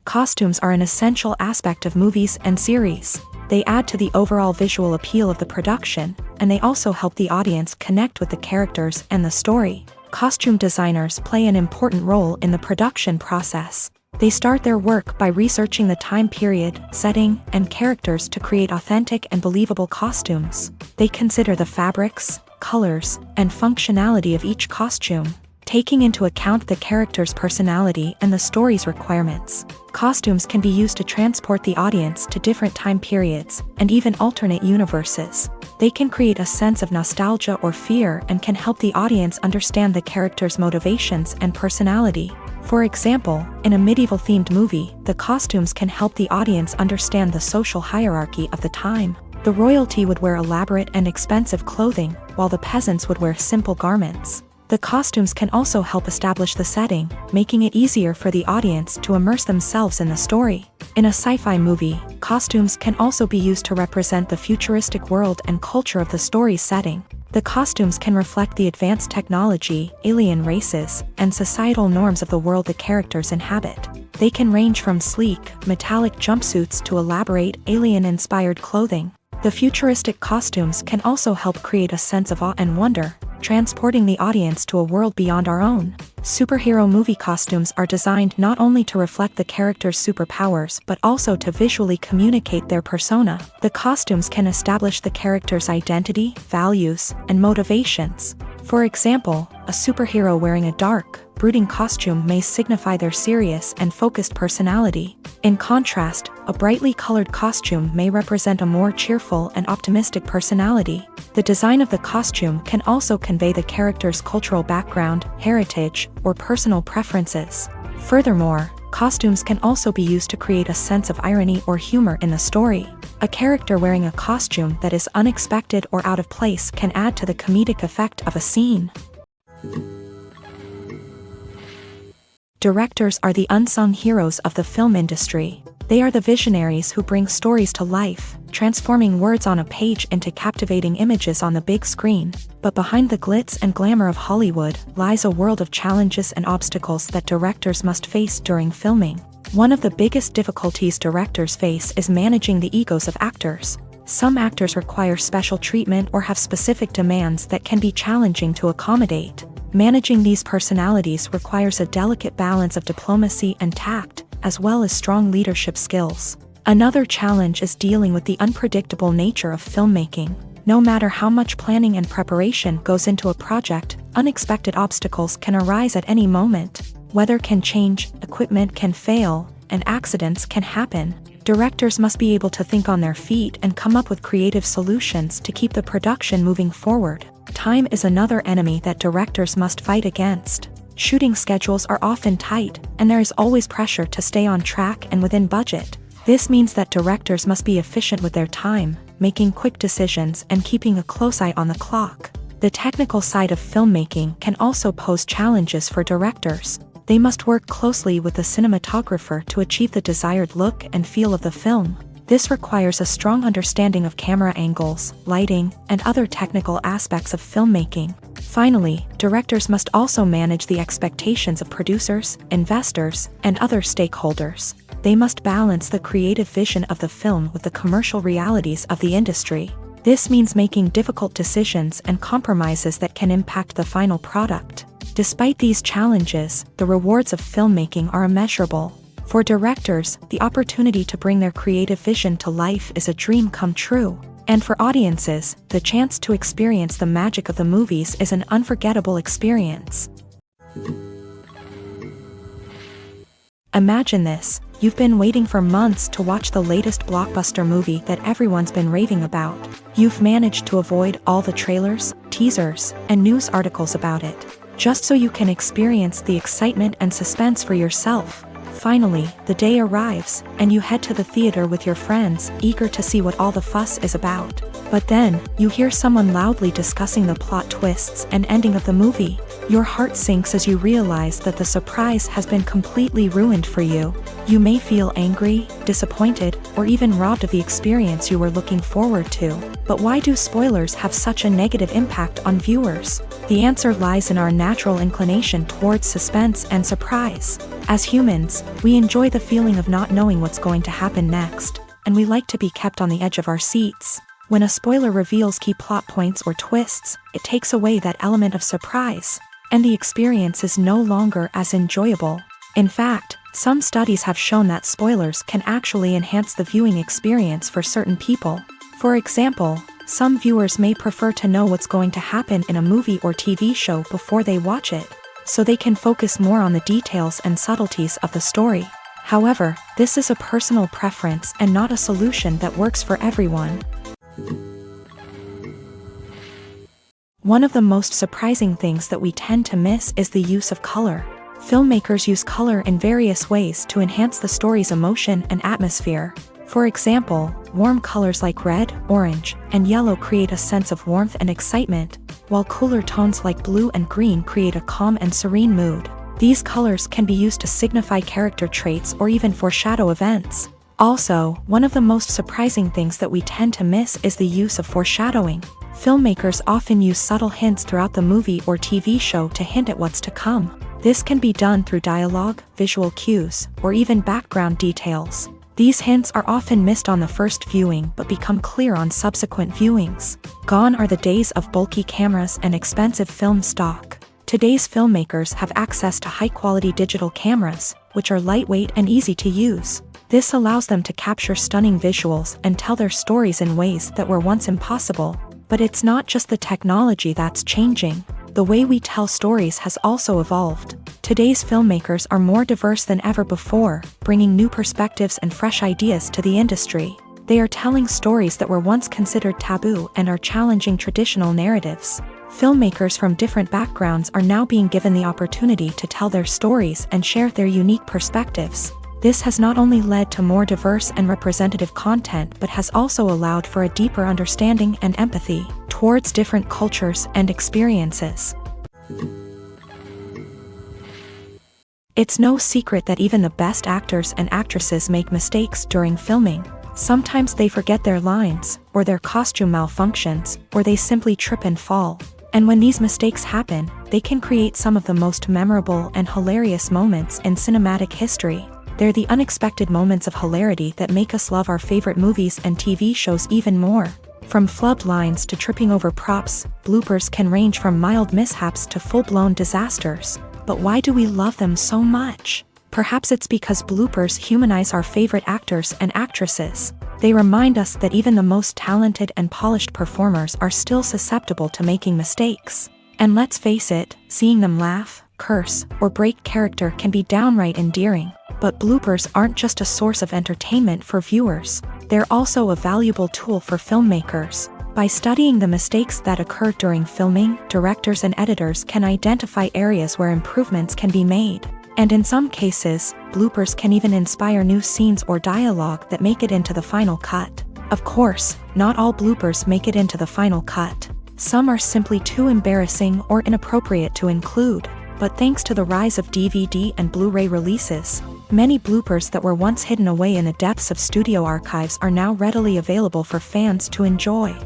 Costumes are an essential aspect of movies and series. They add to the overall visual appeal of the production, and they also help the audience connect with the characters and the story. Costume designers play an important role in the production process. They start their work by researching the time period, setting, and characters to create authentic and believable costumes. They consider the fabrics, colors, and functionality of each costume, taking into account the character's personality and the story's requirements. Costumes can be used to transport the audience to different time periods, and even alternate universes. They can create a sense of nostalgia or fear and can help the audience understand the character's motivations and personality. For example, in a medieval-themed movie, the costumes can help the audience understand the social hierarchy of the time. The royalty would wear elaborate and expensive clothing, while the peasants would wear simple garments. The costumes can also help establish the setting, making it easier for the audience to immerse themselves in the story. In a sci-fi movie, costumes can also be used to represent the futuristic world and culture of the story's setting. The costumes can reflect the advanced technology, alien races, and societal norms of the world the characters inhabit. They can range from sleek, metallic jumpsuits to elaborate, alien-inspired clothing. The futuristic costumes can also help create a sense of awe and wonder, transporting the audience to a world beyond our own. Superhero movie costumes are designed not only to reflect the character's superpowers but also to visually communicate their persona. The costumes can establish the character's identity, values, and motivations. For example, a superhero wearing a dark, brooding costume may signify their serious and focused personality. In contrast, a brightly colored costume may represent a more cheerful and optimistic personality. The design of the costume can also convey the character's cultural background, heritage, or personal preferences. Furthermore, costumes can also be used to create a sense of irony or humor in the story. A character wearing a costume that is unexpected or out of place can add to the comedic effect of a scene. Directors are the unsung heroes of the film industry. They are the visionaries who bring stories to life, transforming words on a page into captivating images on the big screen. But behind the glitz and glamour of Hollywood lies a world of challenges and obstacles that directors must face during filming. One of the biggest difficulties directors face is managing the egos of actors. Some actors require special treatment or have specific demands that can be challenging to accommodate. Managing these personalities requires a delicate balance of diplomacy and tact, as well as strong leadership skills. Another challenge is dealing with the unpredictable nature of filmmaking. No matter how much planning and preparation goes into a project, unexpected obstacles can arise at any moment. Weather can change, equipment can fail, and accidents can happen. Directors must be able to think on their feet and come up with creative solutions to keep the production moving forward. Time is another enemy that directors must fight against. Shooting schedules are often tight, and there is always pressure to stay on track and within budget. This means that directors must be efficient with their time, making quick decisions and keeping a close eye on the clock. The technical side of filmmaking can also pose challenges for directors. They must work closely with the cinematographer to achieve the desired look and feel of the film. This requires a strong understanding of camera angles, lighting, and other technical aspects of filmmaking. Finally, directors must also manage the expectations of producers, investors, and other stakeholders. They must balance the creative vision of the film with the commercial realities of the industry. This means making difficult decisions and compromises that can impact the final product. Despite these challenges, the rewards of filmmaking are immeasurable. For directors, the opportunity to bring their creative vision to life is a dream come true. And for audiences, the chance to experience the magic of the movies is an unforgettable experience. Imagine this: you've been waiting for months to watch the latest blockbuster movie that everyone's been raving about. You've managed to avoid all the trailers, teasers, and news articles about it, just so you can experience the excitement and suspense for yourself. Finally, the day arrives, and you head to the theater with your friends, eager to see what all the fuss is about. But then, you hear someone loudly discussing the plot twists and ending of the movie. Your heart sinks as you realize that the surprise has been completely ruined for you. You may feel angry, disappointed, or even robbed of the experience you were looking forward to. But why do spoilers have such a negative impact on viewers? The answer lies in our natural inclination towards suspense and surprise. As humans, we enjoy the feeling of not knowing what's going to happen next, and we like to be kept on the edge of our seats. When a spoiler reveals key plot points or twists, it takes away that element of surprise, and the experience is no longer as enjoyable. In fact, some studies have shown that spoilers can actually enhance the viewing experience for certain people. For example, some viewers may prefer to know what's going to happen in a movie or TV show before they watch it, so they can focus more on the details and subtleties of the story. However, this is a personal preference and not a solution that works for everyone. One of the most surprising things that we tend to miss is the use of color. Filmmakers use color in various ways to enhance the story's emotion and atmosphere. For example, warm colors like red, orange, and yellow create a sense of warmth and excitement, while cooler tones like blue and green create a calm and serene mood. These colors can be used to signify character traits or even foreshadow events. Also, one of the most surprising things that we tend to miss is the use of foreshadowing. Filmmakers often use subtle hints throughout the movie or TV show to hint at what's to come. This can be done through dialogue, visual cues, or even background details. These hints are often missed on the first viewing but become clear on subsequent viewings. Gone are the days of bulky cameras and expensive film stock. Today's filmmakers have access to high-quality digital cameras, which are lightweight and easy to use. This allows them to capture stunning visuals and tell their stories in ways that were once impossible. But it's not just the technology that's changing. The way we tell stories has also evolved. Today's filmmakers are more diverse than ever before, bringing new perspectives and fresh ideas to the industry. They are telling stories that were once considered taboo and are challenging traditional narratives. Filmmakers from different backgrounds are now being given the opportunity to tell their stories and share their unique perspectives. This has not only led to more diverse and representative content but has also allowed for a deeper understanding and empathy towards different cultures and experiences. It's no secret that even the best actors and actresses make mistakes during filming. Sometimes they forget their lines, or their costume malfunctions, or they simply trip and fall. And when these mistakes happen, they can create some of the most memorable and hilarious moments in cinematic history. They're the unexpected moments of hilarity that make us love our favorite movies and TV shows even more. From flubbed lines to tripping over props, bloopers can range from mild mishaps to full-blown disasters. But why do we love them so much? Perhaps it's because bloopers humanize our favorite actors and actresses. They remind us that even the most talented and polished performers are still susceptible to making mistakes. And let's face it, seeing them laugh, curse, or break character can be downright endearing. But bloopers aren't just a source of entertainment for viewers. They're also a valuable tool for filmmakers. By studying the mistakes that occur during filming, directors and editors can identify areas where improvements can be made. And in some cases, bloopers can even inspire new scenes or dialogue that make it into the final cut. Of course, not all bloopers make it into the final cut. Some are simply too embarrassing or inappropriate to include. But thanks to the rise of DVD and Blu-ray releases, many bloopers that were once hidden away in the depths of studio archives are now readily available for fans to enjoy.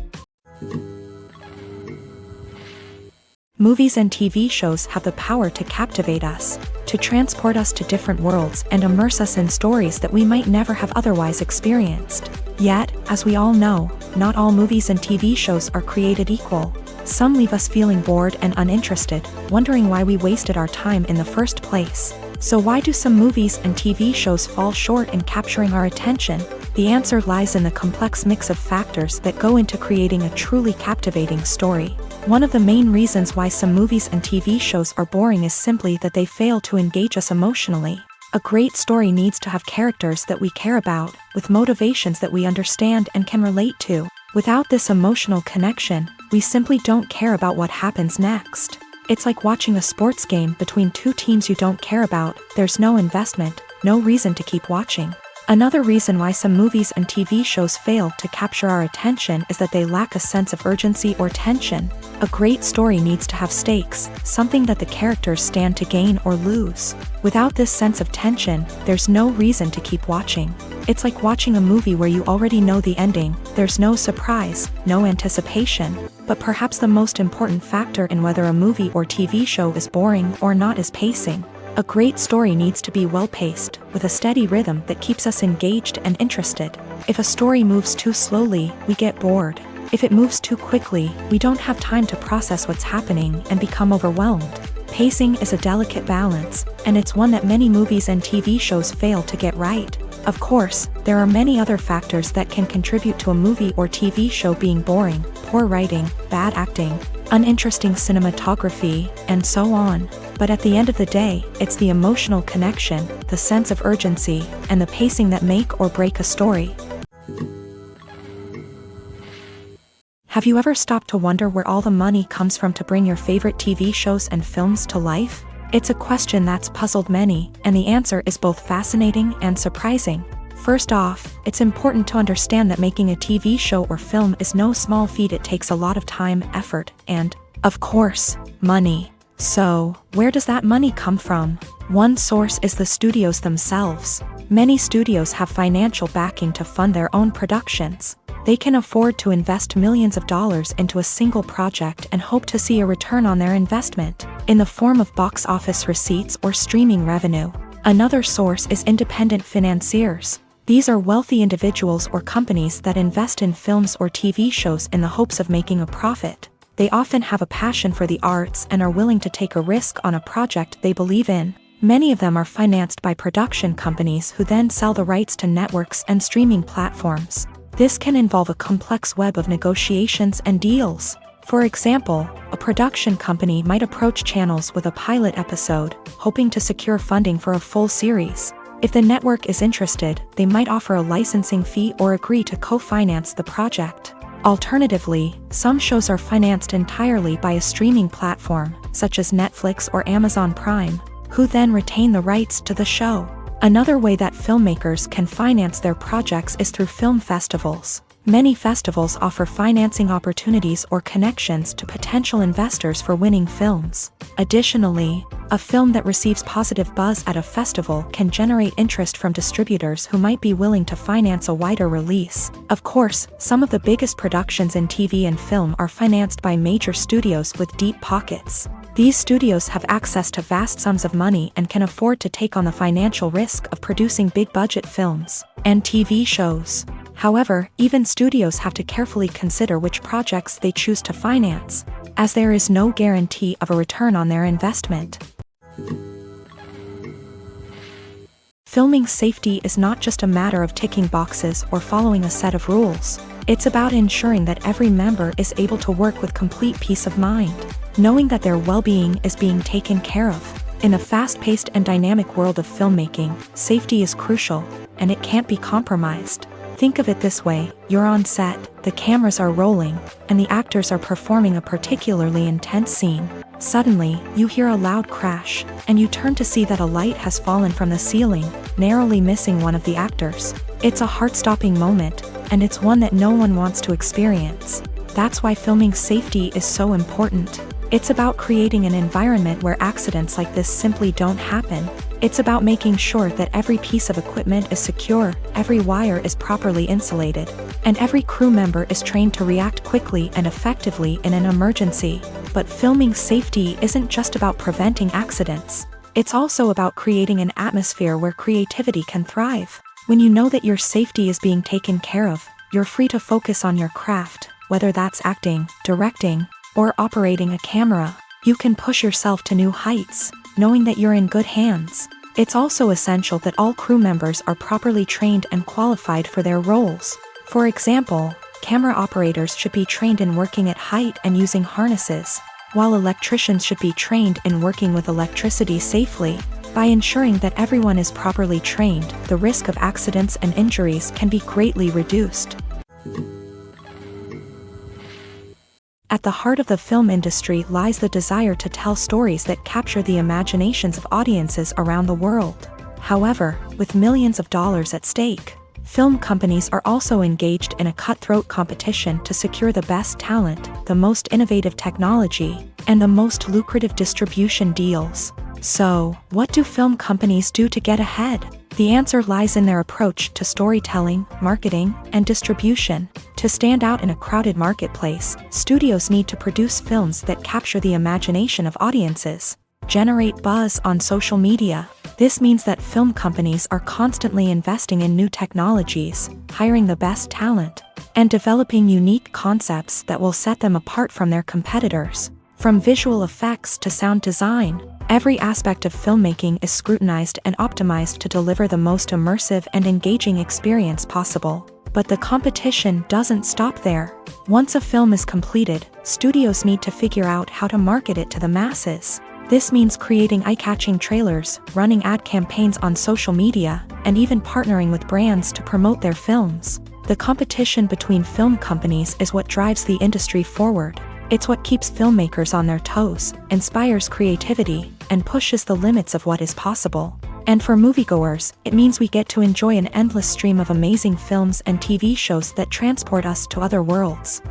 Movies and TV shows have the power to captivate us, to transport us to different worlds and immerse us in stories that we might never have otherwise experienced. Yet, as we all know, not all movies and TV shows are created equal. Some leave us feeling bored and uninterested, wondering why we wasted our time in the first place. So why do some movies and TV shows fall short in capturing our attention? The answer lies in the complex mix of factors that go into creating a truly captivating story. One of the main reasons why some movies and TV shows are boring is simply that they fail to engage us emotionally. A great story needs to have characters that we care about, with motivations that we understand and can relate to. Without this emotional connection, we simply don't care about what happens next. It's like watching a sports game between two teams you don't care about. There's no investment, no reason to keep watching. Another reason why some movies and TV shows fail to capture our attention is that they lack a sense of urgency or tension. A great story needs to have stakes, something that the characters stand to gain or lose. Without this sense of tension, there's no reason to keep watching. It's like watching a movie where you already know the ending. There's no surprise, no anticipation. But perhaps the most important factor in whether a movie or TV show is boring or not is pacing. A great story needs to be well-paced, with a steady rhythm that keeps us engaged and interested. If a story moves too slowly, we get bored. If it moves too quickly, we don't have time to process what's happening and become overwhelmed. Pacing is a delicate balance, and it's one that many movies and TV shows fail to get right. Of course, there are many other factors that can contribute to a movie or TV show being boring: poor writing, bad acting, uninteresting cinematography, and so on. But at the end of the day, it's the emotional connection, the sense of urgency, and the pacing that make or break a story. Have you ever stopped to wonder where all the money comes from to bring your favorite TV shows and films to life? It's a question that's puzzled many, and the answer is both fascinating and surprising. First off, it's important to understand that making a TV show or film is no small feat. It takes a lot of time, effort, and, of course, money. So, where does that money come from? One source is the studios themselves. Many studios have financial backing to fund their own productions. They can afford to invest millions of dollars into a single project and hope to see a return on their investment, in the form of box office receipts or streaming revenue. Another source is independent financiers. These are wealthy individuals or companies that invest in films or TV shows in the hopes of making a profit. They often have a passion for the arts and are willing to take a risk on a project they believe in. Many of them are financed by production companies who then sell the rights to networks and streaming platforms. This can involve a complex web of negotiations and deals. For example, a production company might approach channels with a pilot episode, hoping to secure funding for a full series. If the network is interested, they might offer a licensing fee or agree to co-finance the project. Alternatively, some shows are financed entirely by a streaming platform, such as Netflix or Amazon Prime, who then retain the rights to the show. Another way that filmmakers can finance their projects is through film festivals. Many festivals offer financing opportunities or connections to potential investors for winning films. Additionally, a film that receives positive buzz at a festival can generate interest from distributors who might be willing to finance a wider release. Of course, some of the biggest productions in TV and film are financed by major studios with deep pockets. These studios have access to vast sums of money and can afford to take on the financial risk of producing big-budget films and TV shows. However, even studios have to carefully consider which projects they choose to finance, as there is no guarantee of a return on their investment. Filming safety is not just a matter of ticking boxes or following a set of rules. It's about ensuring that every member is able to work with complete peace of mind, knowing that their well-being is being taken care of. In the fast-paced and dynamic world of filmmaking, safety is crucial, and it can't be compromised. Think of it this way: you're on set, the cameras are rolling, and the actors are performing a particularly intense scene. Suddenly, you hear a loud crash, and you turn to see that a light has fallen from the ceiling, narrowly missing one of the actors. It's a heart-stopping moment, and it's one that no one wants to experience. That's why filming safety is so important. It's about creating an environment where accidents like this simply don't happen. It's about making sure that every piece of equipment is secure, every wire is properly insulated, and every crew member is trained to react quickly and effectively in an emergency. But filming safety isn't just about preventing accidents. It's also about creating an atmosphere where creativity can thrive. When you know that your safety is being taken care of, you're free to focus on your craft, whether that's acting, directing, or operating a camera. You can push yourself to new heights, knowing that you're in good hands. It's also essential that all crew members are properly trained and qualified for their roles. For example, camera operators should be trained in working at height and using harnesses, while electricians should be trained in working with electricity safely. By ensuring that everyone is properly trained, the risk of accidents and injuries can be greatly reduced. At the heart of the film industry lies the desire to tell stories that capture the imaginations of audiences around the world. However, with millions of dollars at stake, film companies are also engaged in a cutthroat competition to secure the best talent, the most innovative technology, and the most lucrative distribution deals. So, what do film companies do to get ahead? The answer lies in their approach to storytelling, marketing, and distribution. To stand out in a crowded marketplace, studios need to produce films that capture the imagination of audiences, generate buzz on social media. This means that film companies are constantly investing in new technologies, hiring the best talent, and developing unique concepts that will set them apart from their competitors. From visual effects to sound design, every aspect of filmmaking is scrutinized and optimized to deliver the most immersive and engaging experience possible. But the competition doesn't stop there. Once a film is completed, studios need to figure out how to market it to the masses. This means creating eye-catching trailers, running ad campaigns on social media, and even partnering with brands to promote their films. The competition between film companies is what drives the industry forward. It's what keeps filmmakers on their toes, inspires creativity, and pushes the limits of what is possible. And for moviegoers, it means we get to enjoy an endless stream of amazing films and TV shows that transport us to other worlds.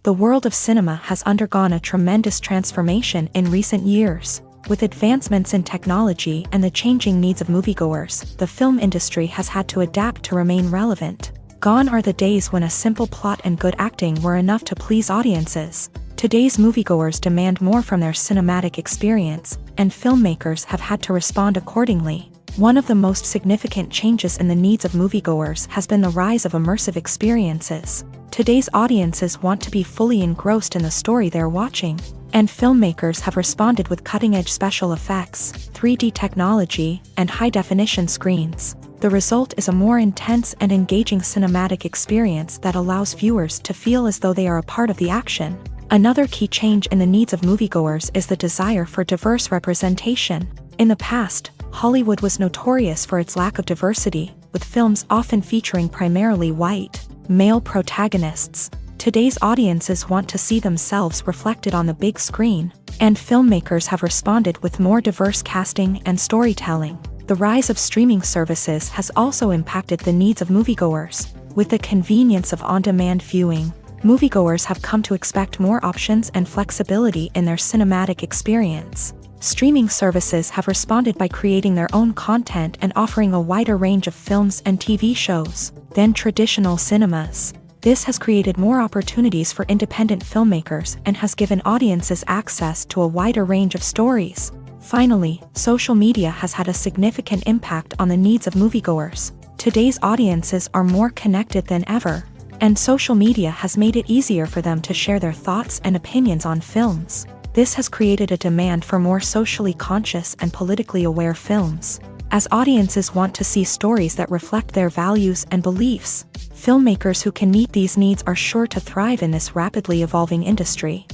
The world of cinema has undergone a tremendous transformation in recent years. With advancements in technology and the changing needs of moviegoers, the film industry has had to adapt to remain relevant. Gone are the days when a simple plot and good acting were enough to please audiences. Today's moviegoers demand more from their cinematic experience, and filmmakers have had to respond accordingly. One of the most significant changes in the needs of moviegoers has been the rise of immersive experiences. Today's audiences want to be fully engrossed in the story they're watching, and filmmakers have responded with cutting-edge special effects, 3D technology, and high-definition screens. The result is a more intense and engaging cinematic experience that allows viewers to feel as though they are a part of the action. Another key change in the needs of moviegoers is the desire for diverse representation. In the past, Hollywood was notorious for its lack of diversity, with films often featuring primarily white, male protagonists. Today's audiences want to see themselves reflected on the big screen, and filmmakers have responded with more diverse casting and storytelling. The rise of streaming services has also impacted the needs of moviegoers. With the convenience of on-demand viewing, moviegoers have come to expect more options and flexibility in their cinematic experience. Streaming services have responded by creating their own content and offering a wider range of films and TV shows than traditional cinemas. This has created more opportunities for independent filmmakers and has given audiences access to a wider range of stories. Finally, social media has had a significant impact on the needs of moviegoers. Today's audiences are more connected than ever, and social media has made it easier for them to share their thoughts and opinions on films. This has created a demand for more socially conscious and politically aware films. As audiences want to see stories that reflect their values and beliefs, filmmakers who can meet these needs are sure to thrive in this rapidly evolving industry.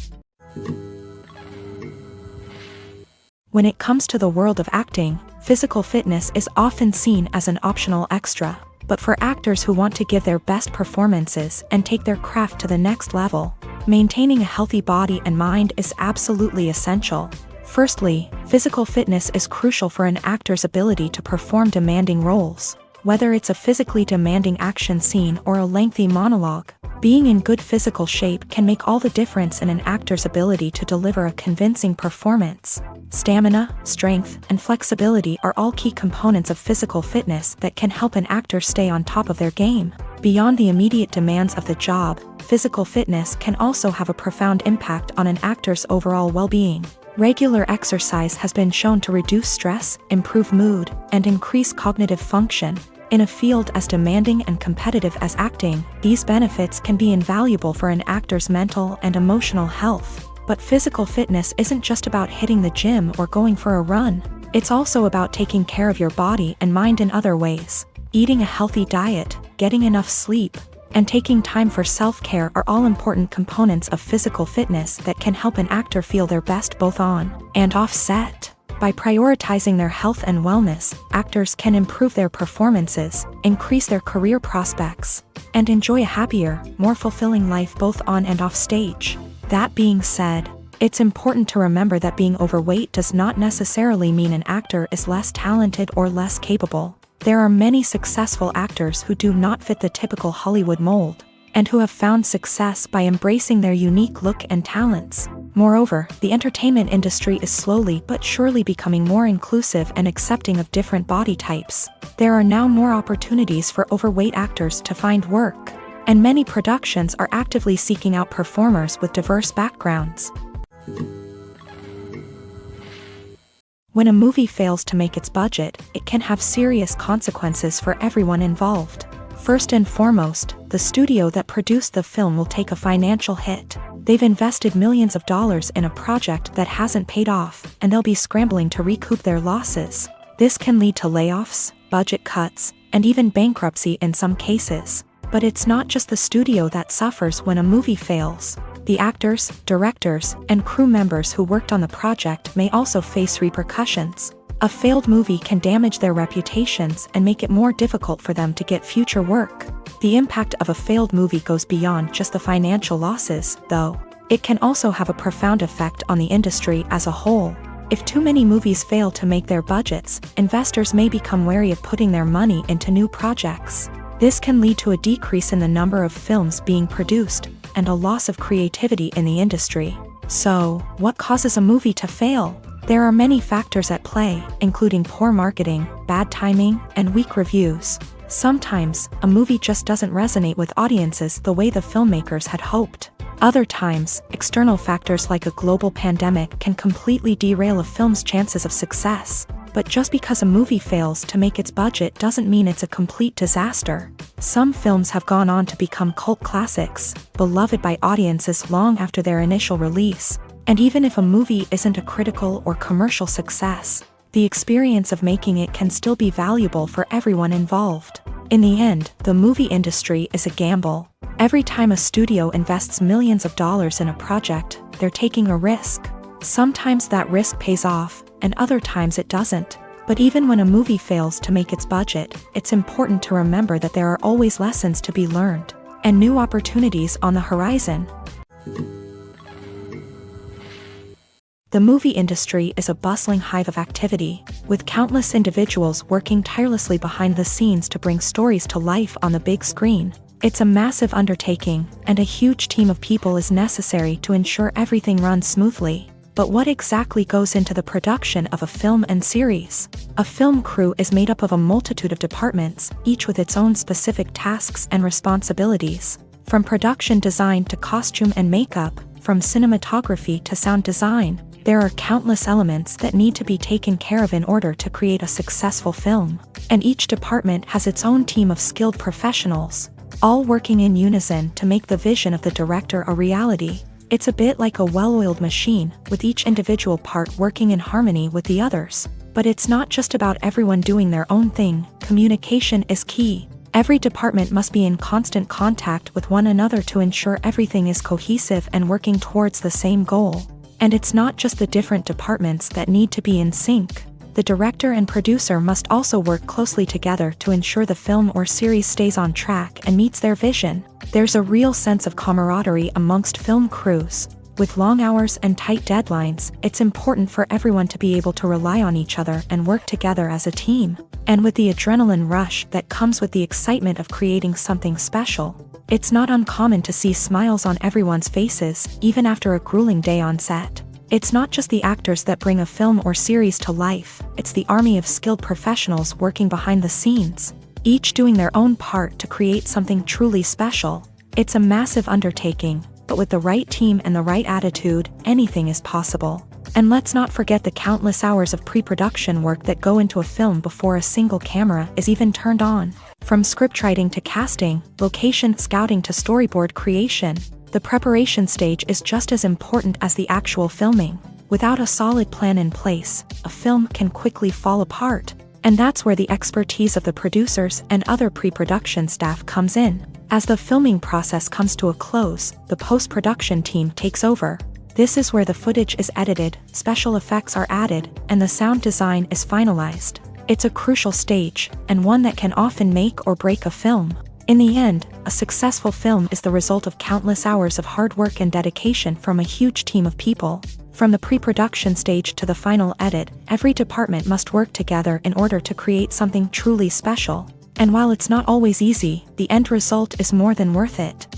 When it comes to the world of acting, physical fitness is often seen as an optional extra. But for actors who want to give their best performances and take their craft to the next level, maintaining a healthy body and mind is absolutely essential. Firstly, physical fitness is crucial for an actor's ability to perform demanding roles. Whether it's a physically demanding action scene or a lengthy monologue, being in good physical shape can make all the difference in an actor's ability to deliver a convincing performance. Stamina, strength, and flexibility are all key components of physical fitness that can help an actor stay on top of their game. Beyond the immediate demands of the job, physical fitness can also have a profound impact on an actor's overall well-being. Regular exercise has been shown to reduce stress, improve mood, and increase cognitive function. In a field as demanding and competitive as acting, these benefits can be invaluable for an actor's mental and emotional health. But physical fitness isn't just about hitting the gym or going for a run. It's also about taking care of your body and mind in other ways. Eating a healthy diet, getting enough sleep, and taking time for self-care are all important components of physical fitness that can help an actor feel their best both on and off set. By prioritizing their health and wellness, actors can improve their performances, increase their career prospects, and enjoy a happier, more fulfilling life both on and off stage. That being said, it's important to remember that being overweight does not necessarily mean an actor is less talented or less capable. There are many successful actors who do not fit the typical Hollywood mold, and who have found success by embracing their unique look and talents. Moreover, the entertainment industry is slowly but surely becoming more inclusive and accepting of different body types. There are now more opportunities for overweight actors to find work, and many productions are actively seeking out performers with diverse backgrounds. When a movie fails to make its budget, it can have serious consequences for everyone involved. First and foremost, the studio that produced the film will take a financial hit. They've invested millions of dollars in a project that hasn't paid off, and they'll be scrambling to recoup their losses. This can lead to layoffs, budget cuts, and even bankruptcy in some cases. But it's not just the studio that suffers when a movie fails. The actors, directors, and crew members who worked on the project may also face repercussions. A failed movie can damage their reputations and make it more difficult for them to get future work. The impact of a failed movie goes beyond just the financial losses, though. It can also have a profound effect on the industry as a whole. If too many movies fail to make their budgets, investors may become wary of putting their money into new projects. This can lead to a decrease in the number of films being produced, and a loss of creativity in the industry. So, what causes a movie to fail? There are many factors at play, including poor marketing, bad timing, and weak reviews. Sometimes, a movie just doesn't resonate with audiences the way the filmmakers had hoped. Other times, external factors like a global pandemic can completely derail a film's chances of success. But just because a movie fails to make its budget doesn't mean it's a complete disaster. Some films have gone on to become cult classics, beloved by audiences long after their initial release. And even if a movie isn't a critical or commercial success, the experience of making it can still be valuable for everyone involved. In the end, the movie industry is a gamble. Every time a studio invests millions of dollars in a project, they're taking a risk. Sometimes that risk pays off, and other times it doesn't. But even when a movie fails to make its budget, it's important to remember that there are always lessons to be learned, and new opportunities on the horizon. The movie industry is a bustling hive of activity, with countless individuals working tirelessly behind the scenes to bring stories to life on the big screen. It's a massive undertaking, and a huge team of people is necessary to ensure everything runs smoothly. But what exactly goes into the production of a film and series? A film crew is made up of a multitude of departments, each with its own specific tasks and responsibilities. From production design to costume and makeup, from cinematography to sound design, there are countless elements that need to be taken care of in order to create a successful film. And each department has its own team of skilled professionals, all working in unison to make the vision of the director a reality. It's a bit like a well-oiled machine, with each individual part working in harmony with the others. But it's not just about everyone doing their own thing. Communication is key. Every department must be in constant contact with one another to ensure everything is cohesive and working towards the same goal. And it's not just the different departments that need to be in sync. The director and producer must also work closely together to ensure the film or series stays on track and meets their vision. There's a real sense of camaraderie amongst film crews. With long hours and tight deadlines, it's important for everyone to be able to rely on each other and work together as a team. And with the adrenaline rush that comes with the excitement of creating something special, it's not uncommon to see smiles on everyone's faces, even after a grueling day on set. It's not just the actors that bring a film or series to life, it's the army of skilled professionals working behind the scenes, each doing their own part to create something truly special. It's a massive undertaking, but with the right team and the right attitude, anything is possible. And let's not forget the countless hours of pre-production work that go into a film before a single camera is even turned on. From scriptwriting to casting, location scouting to storyboard creation, the preparation stage is just as important as the actual filming. Without a solid plan in place, a film can quickly fall apart. And that's where the expertise of the producers and other pre-production staff comes in. As the filming process comes to a close, the post-production team takes over. This is where the footage is edited, special effects are added, and the sound design is finalized. It's a crucial stage, and one that can often make or break a film. In the end, a successful film is the result of countless hours of hard work and dedication from a huge team of people. From the pre-production stage to the final edit, every department must work together in order to create something truly special. And while it's not always easy, the end result is more than worth it.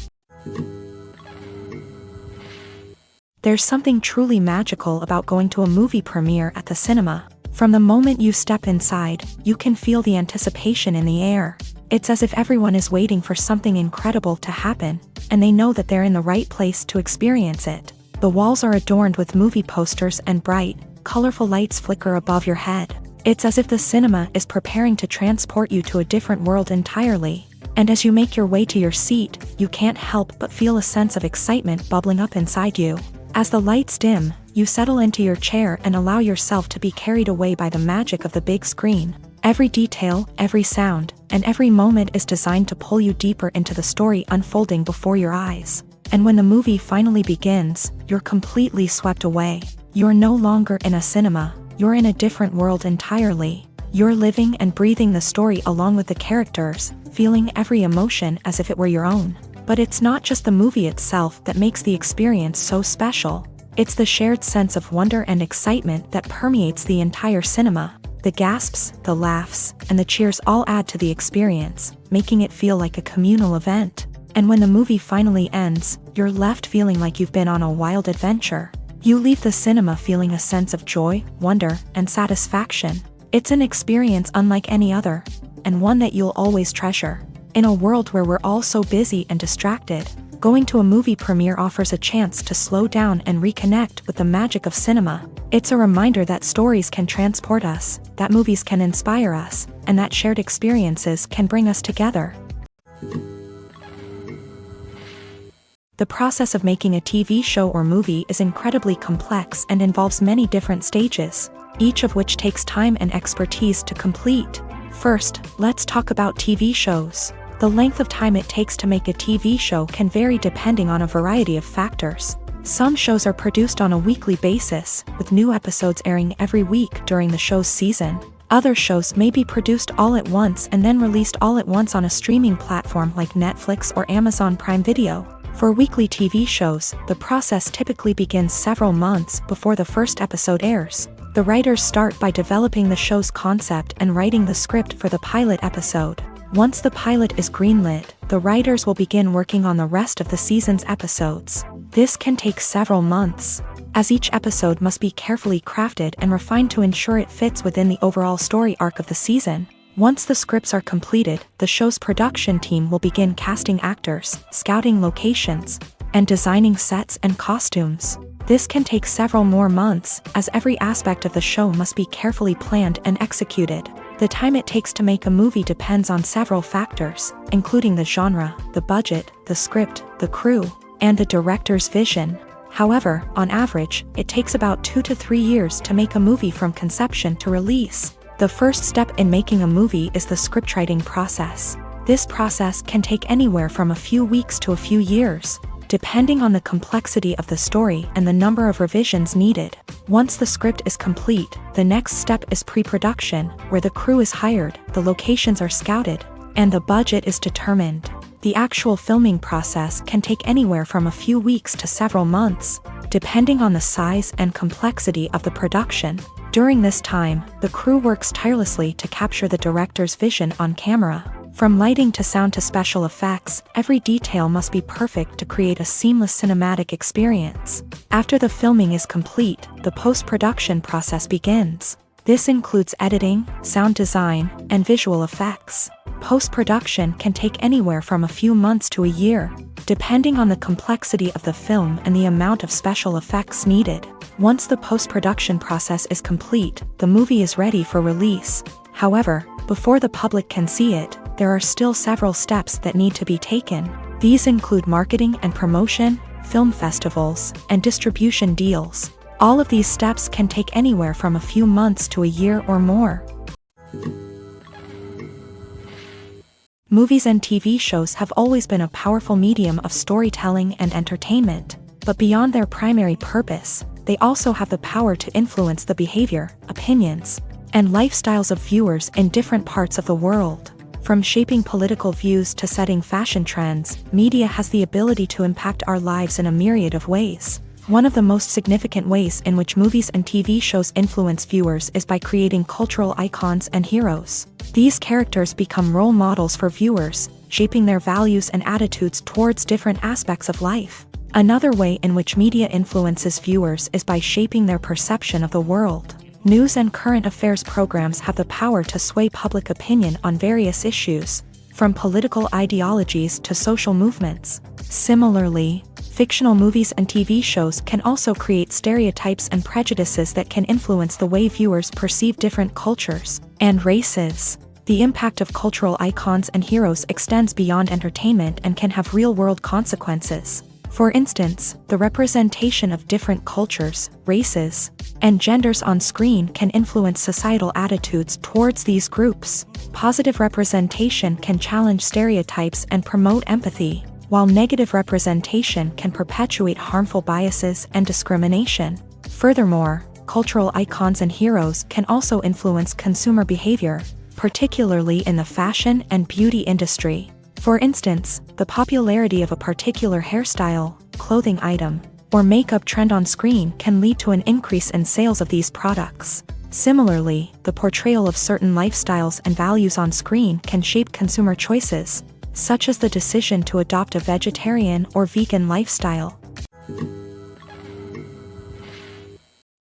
There's something truly magical about going to a movie premiere at the cinema. From the moment you step inside, you can feel the anticipation in the air. It's as if everyone is waiting for something incredible to happen, and they know that they're in the right place to experience it. The walls are adorned with movie posters and bright, colorful lights flicker above your head. It's as if the cinema is preparing to transport you to a different world entirely. And as you make your way to your seat, you can't help but feel a sense of excitement bubbling up inside you. As the lights dim, you settle into your chair and allow yourself to be carried away by the magic of the big screen. Every detail, every sound, and every moment is designed to pull you deeper into the story unfolding before your eyes. And when the movie finally begins, you're completely swept away. You're no longer in a cinema, you're in a different world entirely. You're living and breathing the story along with the characters, feeling every emotion as if it were your own. But it's not just the movie itself that makes the experience so special. It's the shared sense of wonder and excitement that permeates the entire cinema. The gasps, the laughs, and the cheers all add to the experience, making it feel like a communal event. And when the movie finally ends, you're left feeling like you've been on a wild adventure. You leave the cinema feeling a sense of joy, wonder, and satisfaction. It's an experience unlike any other, and one that you'll always treasure. In a world where we're all so busy and distracted, going to a movie premiere offers a chance to slow down and reconnect with the magic of cinema. It's a reminder that stories can transport us, that movies can inspire us, and that shared experiences can bring us together. The process of making a TV show or movie is incredibly complex and involves many different stages, each of which takes time and expertise to complete. First, let's talk about TV shows. The length of time it takes to make a TV show can vary depending on a variety of factors. Some shows are produced on a weekly basis, with new episodes airing every week during the show's season. Other shows may be produced all at once and then released all at once on a streaming platform like Netflix or Amazon Prime Video. For weekly TV shows, the process typically begins several months before the first episode airs. The writers start by developing the show's concept and writing the script for the pilot episode. Once the pilot is greenlit, the writers will begin working on the rest of the season's episodes. This can take several months, as each episode must be carefully crafted and refined to ensure it fits within the overall story arc of the season. Once the scripts are completed, the show's production team will begin casting actors, scouting locations, and designing sets and costumes. This can take several more months, as every aspect of the show must be carefully planned and executed. The time it takes to make a movie depends on several factors, including the genre, the budget, the script, the crew, and the director's vision. However, on average, it takes about 2 to 3 years to make a movie from conception to release. The first step in making a movie is the scriptwriting process. This process can take anywhere from a few weeks to a few years, depending on the complexity of the story and the number of revisions needed. Once the script is complete, the next step is pre-production, where the crew is hired, the locations are scouted, and the budget is determined. The actual filming process can take anywhere from a few weeks to several months, depending on the size and complexity of the production. During this time, the crew works tirelessly to capture the director's vision on camera. From lighting to sound to special effects, every detail must be perfect to create a seamless cinematic experience. After the filming is complete, the post-production process begins. This includes editing, sound design, and visual effects. Post-production can take anywhere from a few months to a year, depending on the complexity of the film and the amount of special effects needed. Once the post-production process is complete, the movie is ready for release. However, before the public can see it, there are still several steps that need to be taken. These include marketing and promotion, film festivals, and distribution deals. All of these steps can take anywhere from a few months to a year or more. Movies and TV shows have always been a powerful medium of storytelling and entertainment, but beyond their primary purpose, they also have the power to influence the behavior, opinions, and lifestyles of viewers in different parts of the world. From shaping political views to setting fashion trends, media has the ability to impact our lives in a myriad of ways. One of the most significant ways in which movies and TV shows influence viewers is by creating cultural icons and heroes. These characters become role models for viewers, shaping their values and attitudes towards different aspects of life. Another way in which media influences viewers is by shaping their perception of the world. News and current affairs programs have the power to sway public opinion on various issues, from political ideologies to social movements. Similarly, fictional movies and TV shows can also create stereotypes and prejudices that can influence the way viewers perceive different cultures and races. The impact of cultural icons and heroes extends beyond entertainment and can have real-world consequences. For instance, the representation of different cultures, races, and genders on screen can influence societal attitudes towards these groups. Positive representation can challenge stereotypes and promote empathy, while negative representation can perpetuate harmful biases and discrimination. Furthermore, cultural icons and heroes can also influence consumer behavior, particularly in the fashion and beauty industry. For instance, the popularity of a particular hairstyle, clothing item, or makeup trend on screen can lead to an increase in sales of these products. Similarly, the portrayal of certain lifestyles and values on screen can shape consumer choices, such as the decision to adopt a vegetarian or vegan lifestyle.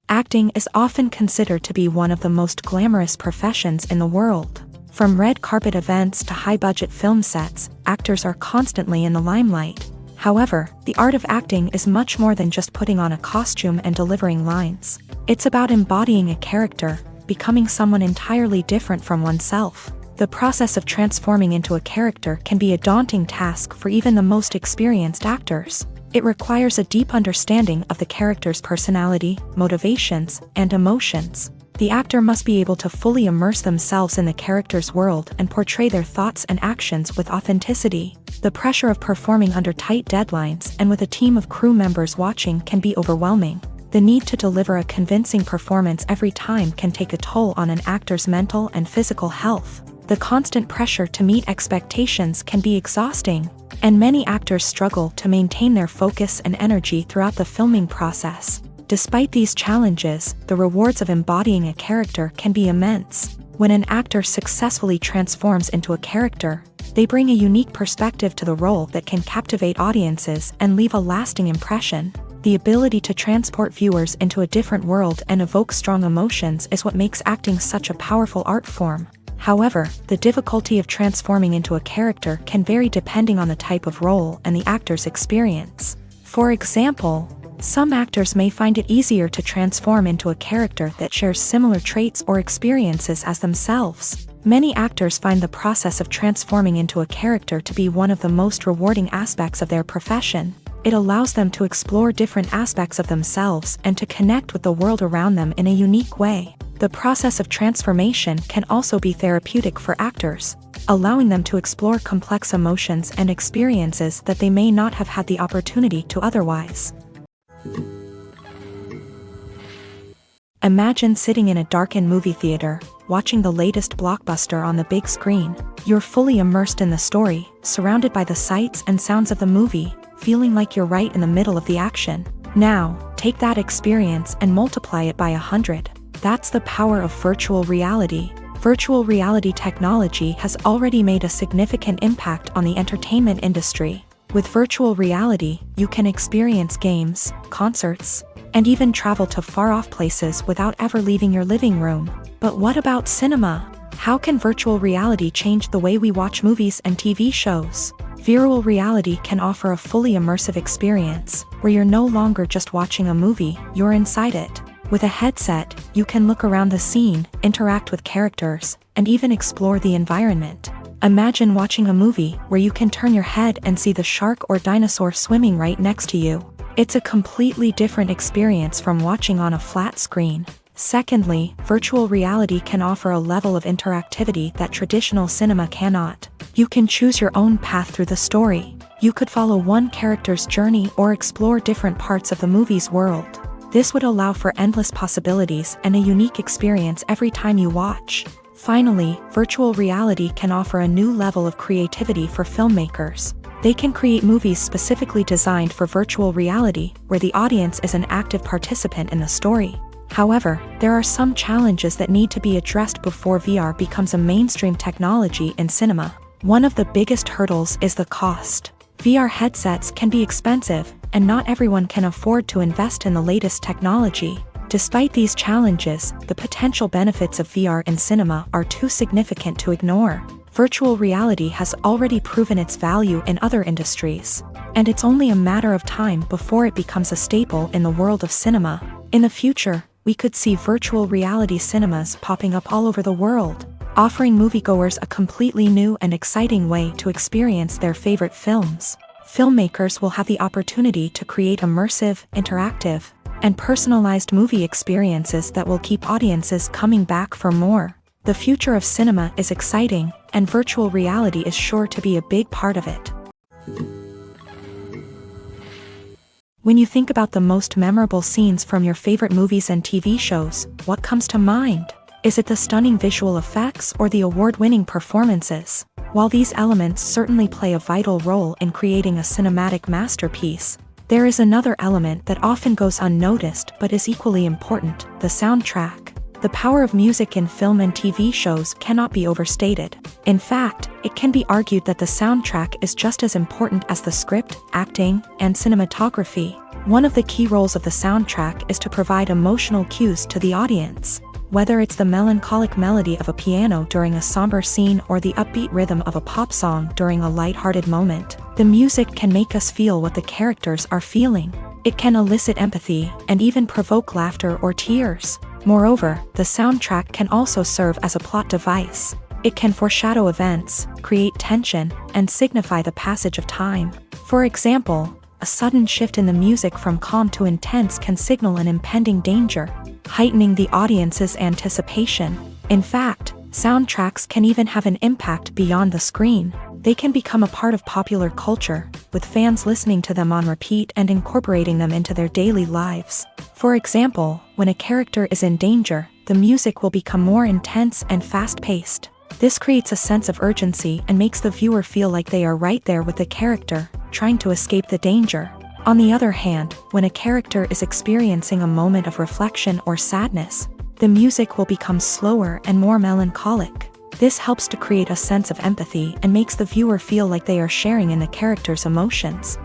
Acting is often considered to be one of the most glamorous professions in the world. From red carpet events to high-budget film sets, actors are constantly in the limelight. However, the art of acting is much more than just putting on a costume and delivering lines. It's about embodying a character, becoming someone entirely different from oneself. The process of transforming into a character can be a daunting task for even the most experienced actors. It requires a deep understanding of the character's personality, motivations, and emotions. The actor must be able to fully immerse themselves in the character's world and portray their thoughts and actions with authenticity. The pressure of performing under tight deadlines and with a team of crew members watching can be overwhelming. The need to deliver a convincing performance every time can take a toll on an actor's mental and physical health. The constant pressure to meet expectations can be exhausting, and many actors struggle to maintain their focus and energy throughout the filming process. Despite these challenges, the rewards of embodying a character can be immense. When an actor successfully transforms into a character, they bring a unique perspective to the role that can captivate audiences and leave a lasting impression. The ability to transport viewers into a different world and evoke strong emotions is what makes acting such a powerful art form. However, the difficulty of transforming into a character can vary depending on the type of role and the actor's experience. For example, some actors may find it easier to transform into a character that shares similar traits or experiences as themselves. Many actors find the process of transforming into a character to be one of the most rewarding aspects of their profession. It allows them to explore different aspects of themselves and to connect with the world around them in a unique way. The process of transformation can also be therapeutic for actors, allowing them to explore complex emotions and experiences that they may not have had the opportunity to otherwise. Imagine sitting in a darkened movie theater, watching the latest blockbuster on the big screen. You're fully immersed in the story, surrounded by the sights and sounds of the movie, feeling like you're right in the middle of the action. Now, take that experience and multiply it by 100. That's the power of virtual reality. Virtual reality technology has already made a significant impact on the entertainment industry. With virtual reality, you can experience games, concerts, and even travel to far-off places without ever leaving your living room. But what about cinema? How can virtual reality change the way we watch movies and TV shows? Virtual reality can offer a fully immersive experience, where you're no longer just watching a movie, you're inside it. With a headset, you can look around the scene, interact with characters, and even explore the environment. Imagine watching a movie where you can turn your head and see the shark or dinosaur swimming right next to you. It's a completely different experience from watching on a flat screen. Secondly, virtual reality can offer a level of interactivity that traditional cinema cannot. You can choose your own path through the story. You could follow one character's journey or explore different parts of the movie's world. This would allow for endless possibilities and a unique experience every time you watch. Finally, virtual reality can offer a new level of creativity for filmmakers. They can create movies specifically designed for virtual reality, where the audience is an active participant in the story. However, there are some challenges that need to be addressed before VR becomes a mainstream technology in cinema. One of the biggest hurdles is the cost. VR headsets can be expensive, and not everyone can afford to invest in the latest technology. Despite these challenges, the potential benefits of VR in cinema are too significant to ignore. Virtual reality has already proven its value in other industries, and it's only a matter of time before it becomes a staple in the world of cinema. In the future, we could see virtual reality cinemas popping up all over the world, offering moviegoers a completely new and exciting way to experience their favorite films. Filmmakers will have the opportunity to create immersive, interactive, and personalized movie experiences that will keep audiences coming back for more. The future of cinema is exciting, and virtual reality is sure to be a big part of it. When you think about the most memorable scenes from your favorite movies and TV shows, what comes to mind? Is it the stunning visual effects or the award-winning performances? While these elements certainly play a vital role in creating a cinematic masterpiece, there is another element that often goes unnoticed but is equally important: the soundtrack. The power of music in film and TV shows cannot be overstated. In fact, it can be argued that the soundtrack is just as important as the script, acting, and cinematography. One of the key roles of the soundtrack is to provide emotional cues to the audience. Whether it's the melancholic melody of a piano during a somber scene or the upbeat rhythm of a pop song during a lighthearted moment, the music can make us feel what the characters are feeling. It can elicit empathy and even provoke laughter or tears. Moreover, the soundtrack can also serve as a plot device. It can foreshadow events, create tension, and signify the passage of time. For example, a sudden shift in the music from calm to intense can signal an impending danger, heightening the audience's anticipation. In fact, soundtracks can even have an impact beyond the screen. They can become a part of popular culture, with fans listening to them on repeat and incorporating them into their daily lives. For example, when a character is in danger, the music will become more intense and fast-paced. This creates a sense of urgency and makes the viewer feel like they are right there with the character, trying to escape the danger. On the other hand, when a character is experiencing a moment of reflection or sadness, the music will become slower and more melancholic. This helps to create a sense of empathy and makes the viewer feel like they are sharing in the character's emotions.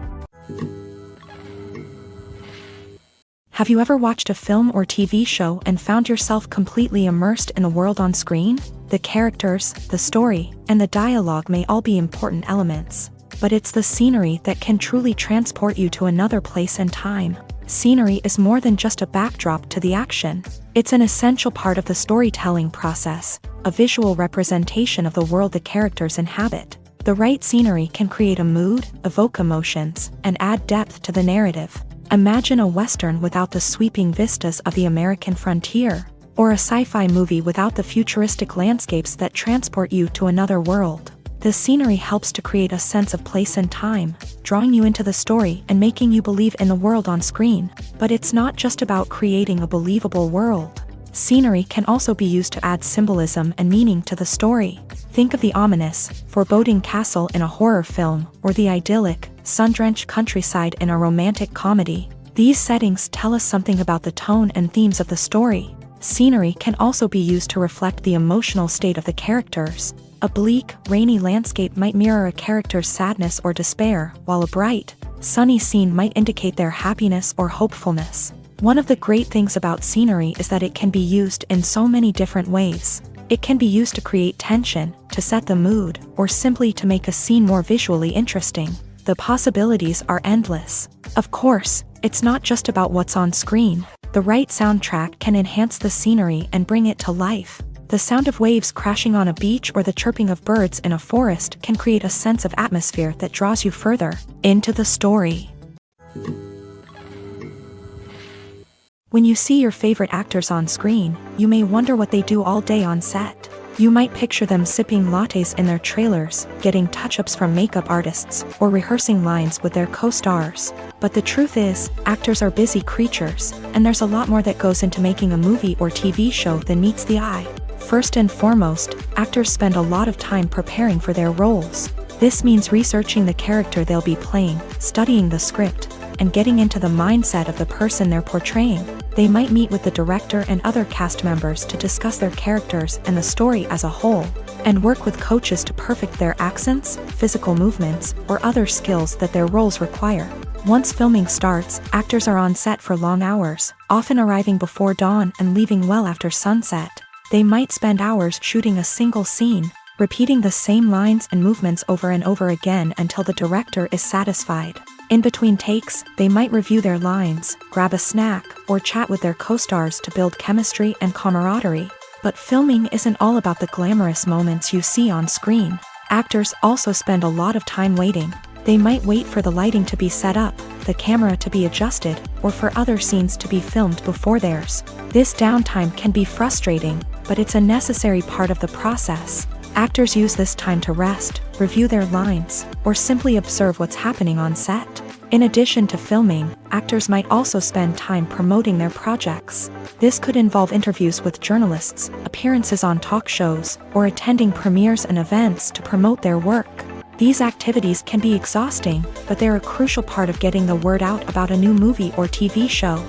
Have you ever watched a film or TV show and found yourself completely immersed in the world on screen? The characters, the story, and the dialogue may all be important elements, but it's the scenery that can truly transport you to another place and time. Scenery is more than just a backdrop to the action. It's an essential part of the storytelling process, a visual representation of the world the characters inhabit. The right scenery can create a mood, evoke emotions, and add depth to the narrative. Imagine a Western without the sweeping vistas of the American frontier, or a sci-fi movie without the futuristic landscapes that transport you to another world. The scenery helps to create a sense of place and time, drawing you into the story and making you believe in the world on screen. But it's not just about creating a believable world. Scenery can also be used to add symbolism and meaning to the story. Think of the ominous, foreboding castle in a horror film, or the idyllic, sun-drenched countryside in a romantic comedy. These settings tell us something about the tone and themes of the story. Scenery can also be used to reflect the emotional state of the characters. A bleak, rainy landscape might mirror a character's sadness or despair, while a bright, sunny scene might indicate their happiness or hopefulness. One of the great things about scenery is that it can be used in so many different ways. It can be used to create tension, to set the mood, or simply to make a scene more visually interesting. The possibilities are endless. Of course, it's not just about what's on screen. The right soundtrack can enhance the scenery and bring it to life. The sound of waves crashing on a beach or the chirping of birds in a forest can create a sense of atmosphere that draws you further into the story. When you see your favorite actors on screen, you may wonder what they do all day on set. You might picture them sipping lattes in their trailers, getting touch-ups from makeup artists, or rehearsing lines with their co-stars. But the truth is, actors are busy creatures, and there's a lot more that goes into making a movie or TV show than meets the eye. First and foremost, actors spend a lot of time preparing for their roles. This means researching the character they'll be playing, studying the script, and getting into the mindset of the person they're portraying. They might meet with the director and other cast members to discuss their characters and the story as a whole, and work with coaches to perfect their accents, physical movements, or other skills that their roles require. Once filming starts, actors are on set for long hours, often arriving before dawn and leaving well after sunset. They might spend hours shooting a single scene, repeating the same lines and movements over and over again until the director is satisfied. In between takes, they might review their lines, grab a snack, or chat with their co-stars to build chemistry and camaraderie. But filming isn't all about the glamorous moments you see on screen. Actors also spend a lot of time waiting. They might wait for the lighting to be set up, the camera to be adjusted, or for other scenes to be filmed before theirs. This downtime can be frustrating, but it's a necessary part of the process. Actors use this time to rest, review their lines, or simply observe what's happening on set. In addition to filming, actors might also spend time promoting their projects. This could involve interviews with journalists, appearances on talk shows, or attending premieres and events to promote their work. These activities can be exhausting, but they're a crucial part of getting the word out about a new movie or TV show.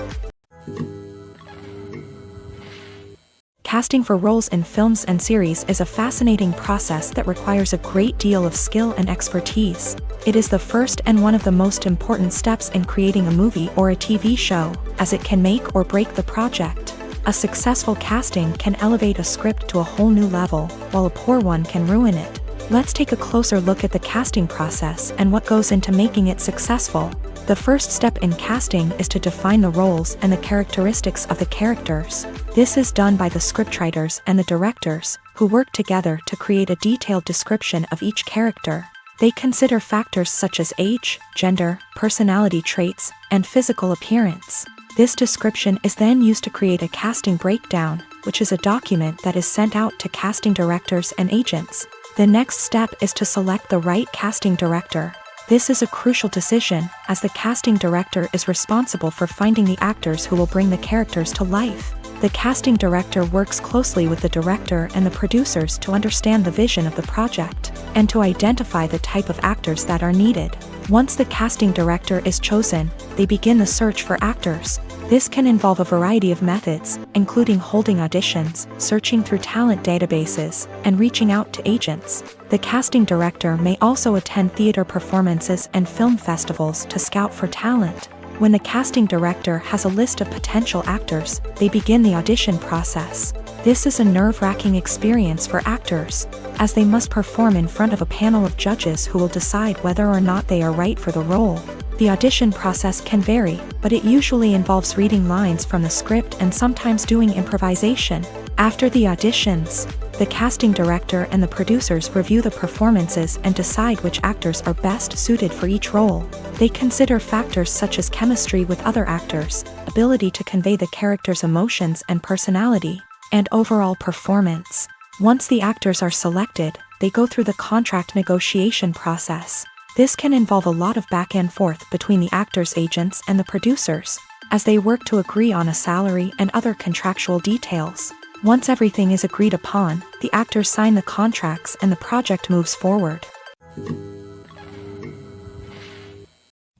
Casting for roles in films and series is a fascinating process that requires a great deal of skill and expertise. It is the first and one of the most important steps in creating a movie or a TV show, as it can make or break the project. A successful casting can elevate a script to a whole new level, while a poor one can ruin it. Let's take a closer look at the casting process and what goes into making it successful. The first step in casting is to define the roles and the characteristics of the characters. This is done by the scriptwriters and the directors, who work together to create a detailed description of each character. They consider factors such as age, gender, personality traits, and physical appearance. This description is then used to create a casting breakdown, which is a document that is sent out to casting directors and agents. The next step is to select the right casting director. This is a crucial decision, as the casting director is responsible for finding the actors who will bring the characters to life. The casting director works closely with the director and the producers to understand the vision of the project, and to identify the type of actors that are needed. Once the casting director is chosen, they begin the search for actors. This can involve a variety of methods, including holding auditions, searching through talent databases, and reaching out to agents. The casting director may also attend theater performances and film festivals to scout for talent. When the casting director has a list of potential actors, they begin the audition process. This is a nerve-wracking experience for actors, as they must perform in front of a panel of judges who will decide whether or not they are right for the role. The audition process can vary, but it usually involves reading lines from the script and sometimes doing improvisation. After the auditions, the casting director and the producers review the performances and decide which actors are best suited for each role. They consider factors such as chemistry with other actors, ability to convey the character's emotions and personality, and overall performance. Once the actors are selected, they go through the contract negotiation process. This can involve a lot of back and forth between the actors' agents and the producers, as they work to agree on a salary and other contractual details. Once everything is agreed upon, the actors sign the contracts and the project moves forward.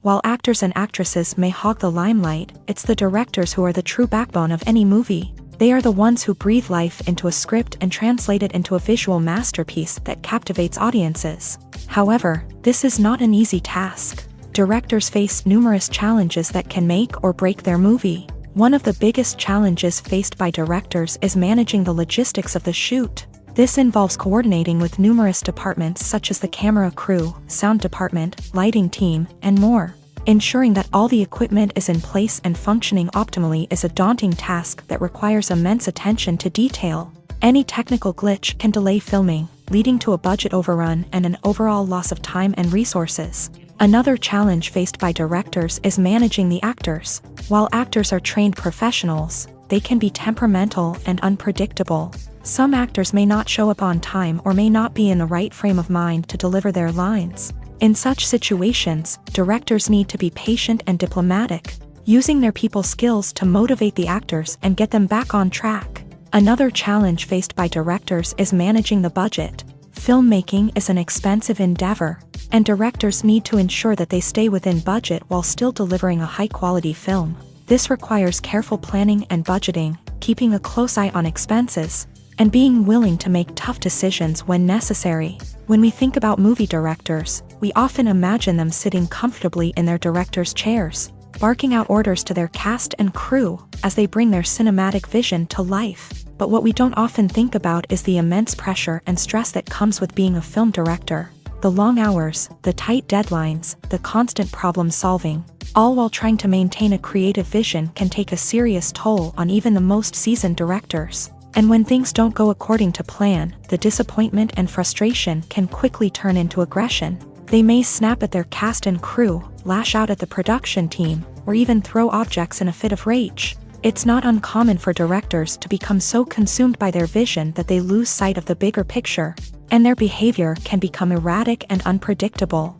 While actors and actresses may hog the limelight, it's the directors who are the true backbone of any movie. They are the ones who breathe life into a script and translate it into a visual masterpiece that captivates audiences. However, this is not an easy task. Directors face numerous challenges that can make or break their movie. One of the biggest challenges faced by directors is managing the logistics of the shoot. This involves coordinating with numerous departments such as the camera crew, sound department, lighting team, and more. Ensuring that all the equipment is in place and functioning optimally is a daunting task that requires immense attention to detail. Any technical glitch can delay filming, leading to a budget overrun and an overall loss of time and resources. Another challenge faced by directors is managing the actors. While actors are trained professionals, they can be temperamental and unpredictable. Some actors may not show up on time or may not be in the right frame of mind to deliver their lines. In such situations, directors need to be patient and diplomatic, using their people skills to motivate the actors and get them back on track. Another challenge faced by directors is managing the budget. Filmmaking is an expensive endeavor, and directors need to ensure that they stay within budget while still delivering a high-quality film. This requires careful planning and budgeting, keeping a close eye on expenses, and being willing to make tough decisions when necessary. When we think about movie directors, we often imagine them sitting comfortably in their director's chairs, barking out orders to their cast and crew as they bring their cinematic vision to life. But what we don't often think about is the immense pressure and stress that comes with being a film director. The long hours, the tight deadlines, the constant problem solving, all while trying to maintain a creative vision can take a serious toll on even the most seasoned directors. And when things don't go according to plan, the disappointment and frustration can quickly turn into aggression. They may snap at their cast and crew, lash out at the production team, or even throw objects in a fit of rage. It's not uncommon for directors to become so consumed by their vision that they lose sight of the bigger picture, and their behavior can become erratic and unpredictable.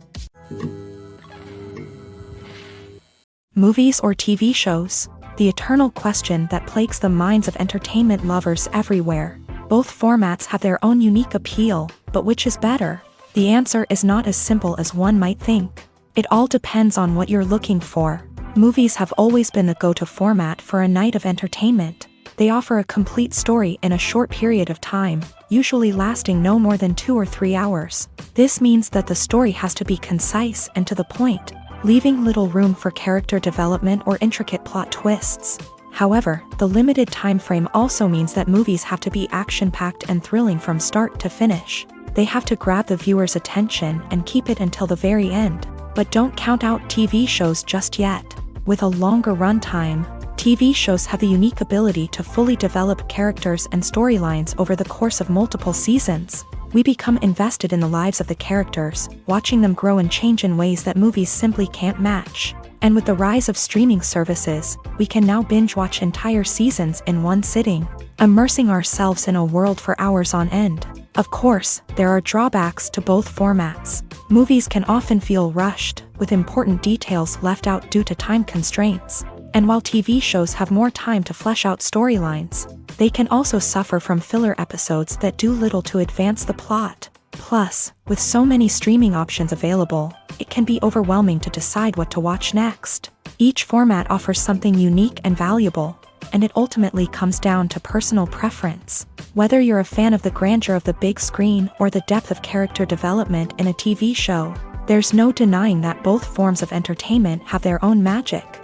Movies or TV shows? The eternal question that plagues the minds of entertainment lovers everywhere. Both formats have their own unique appeal, but which is better? The answer is not as simple as one might think. It all depends on what you're looking for. Movies have always been the go-to format for a night of entertainment. They offer a complete story in a short period of time, usually lasting no more than 2 or 3 hours. This means that the story has to be concise and to the point, leaving little room for character development or intricate plot twists. However, the limited time frame also means that movies have to be action-packed and thrilling from start to finish. They have to grab the viewer's attention and keep it until the very end. But don't count out TV shows just yet. With a longer runtime, TV shows have the unique ability to fully develop characters and storylines over the course of multiple seasons. We become invested in the lives of the characters, watching them grow and change in ways that movies simply can't match. And with the rise of streaming services, we can now binge-watch entire seasons in one sitting, immersing ourselves in a world for hours on end. Of course, there are drawbacks to both formats. Movies can often feel rushed, with important details left out due to time constraints. And while TV shows have more time to flesh out storylines, they can also suffer from filler episodes that do little to advance the plot. Plus, with so many streaming options available, it can be overwhelming to decide what to watch next. Each format offers something unique and valuable, and it ultimately comes down to personal preference. Whether you're a fan of the grandeur of the big screen or the depth of character development in a TV show, there's no denying that both forms of entertainment have their own magic.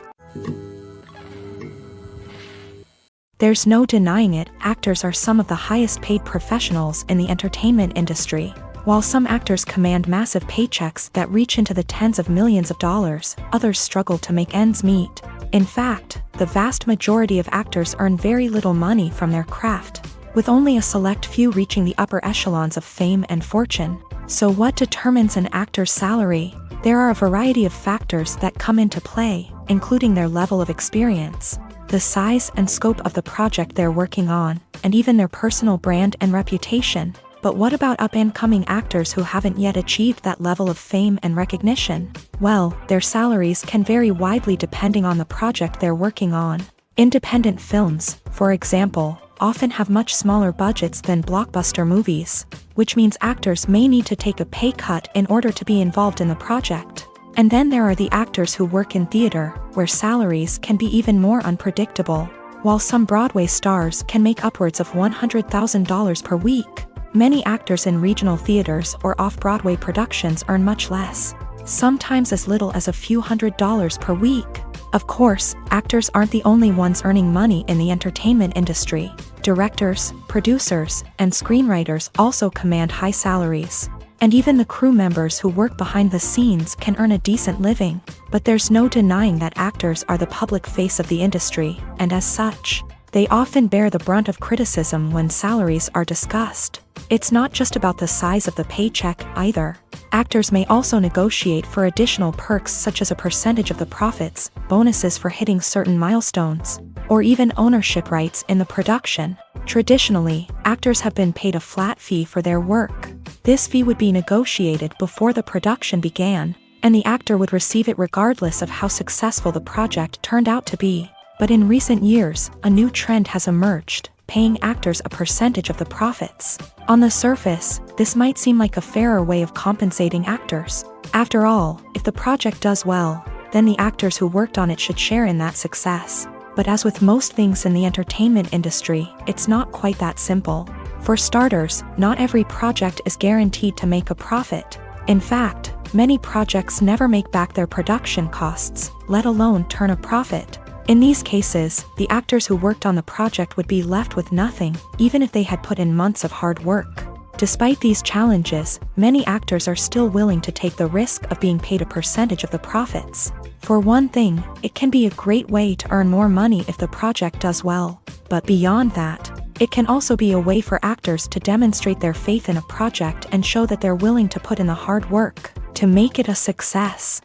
There's no denying it, actors are some of the highest paid professionals in the entertainment industry. While some actors command massive paychecks that reach into the tens of millions of dollars, others struggle to make ends meet. In fact, the vast majority of actors earn very little money from their craft, with only a select few reaching the upper echelons of fame and fortune. So what determines an actor's salary? There are a variety of factors that come into play, including their level of experience, the size and scope of the project they're working on, and even their personal brand and reputation. But what about up-and-coming actors who haven't yet achieved that level of fame and recognition? Well, their salaries can vary widely depending on the project they're working on. Independent films, for example, often have much smaller budgets than blockbuster movies, which means actors may need to take a pay cut in order to be involved in the project. And then there are the actors who work in theater, where salaries can be even more unpredictable. While some Broadway stars can make upwards of $100,000 per week, many actors in regional theaters or off-Broadway productions earn much less, sometimes as little as a few $100s per week. Of course, actors aren't the only ones earning money in the entertainment industry. Directors, producers, and screenwriters also command high salaries. And even the crew members who work behind the scenes can earn a decent living. But there's no denying that actors are the public face of the industry, and as such, they often bear the brunt of criticism when salaries are discussed. It's not just about the size of the paycheck either. Actors may also negotiate for additional perks such as a percentage of the profits, bonuses for hitting certain milestones, or even ownership rights in the production. Traditionally, actors have been paid a flat fee for their work. This fee would be negotiated before the production began, and the actor would receive it regardless of how successful the project turned out to be. But in recent years, a new trend has emerged, paying actors a percentage of the profits. On the surface, this might seem like a fairer way of compensating actors. After all, if the project does well, then the actors who worked on it should share in that success. But as with most things in the entertainment industry, it's not quite that simple. For starters, not every project is guaranteed to make a profit. In fact, many projects never make back their production costs, let alone turn a profit. In these cases, the actors who worked on the project would be left with nothing, even if they had put in months of hard work. Despite these challenges, many actors are still willing to take the risk of being paid a percentage of the profits. For one thing, it can be a great way to earn more money if the project does well. But beyond that, it can also be a way for actors to demonstrate their faith in a project and show that they're willing to put in the hard work to make it a success.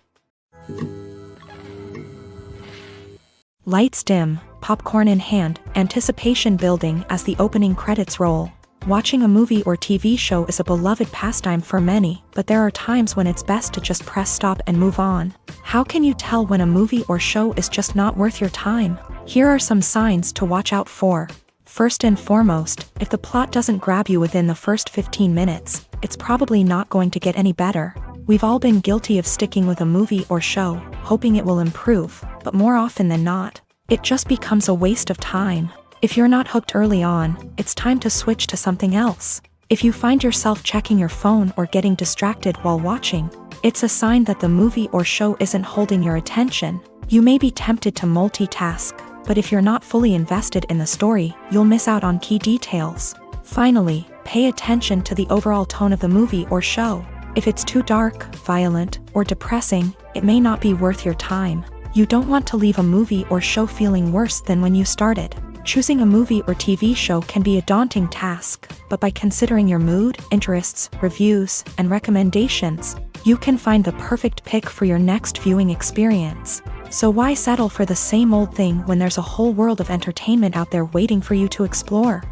Lights dim, popcorn in hand, anticipation building as the opening credits roll. Watching a movie or TV show is a beloved pastime for many, but there are times when it's best to just press stop and move on. How can you tell when a movie or show is just not worth your time? Here are some signs to watch out for. First and foremost, if the plot doesn't grab you within the first 15 minutes, it's probably not going to get any better. We've all been guilty of sticking with a movie or show, hoping it will improve, but more often than not, it just becomes a waste of time. If you're not hooked early on, it's time to switch to something else. If you find yourself checking your phone or getting distracted while watching, it's a sign that the movie or show isn't holding your attention. You may be tempted to multitask, but if you're not fully invested in the story, you'll miss out on key details. Finally, pay attention to the overall tone of the movie or show. If it's too dark, violent, or depressing, it may not be worth your time. You don't want to leave a movie or show feeling worse than when you started. Choosing a movie or TV show can be a daunting task, but by considering your mood, interests, reviews, and recommendations, you can find the perfect pick for your next viewing experience. So why settle for the same old thing when there's a whole world of entertainment out there waiting for you to explore?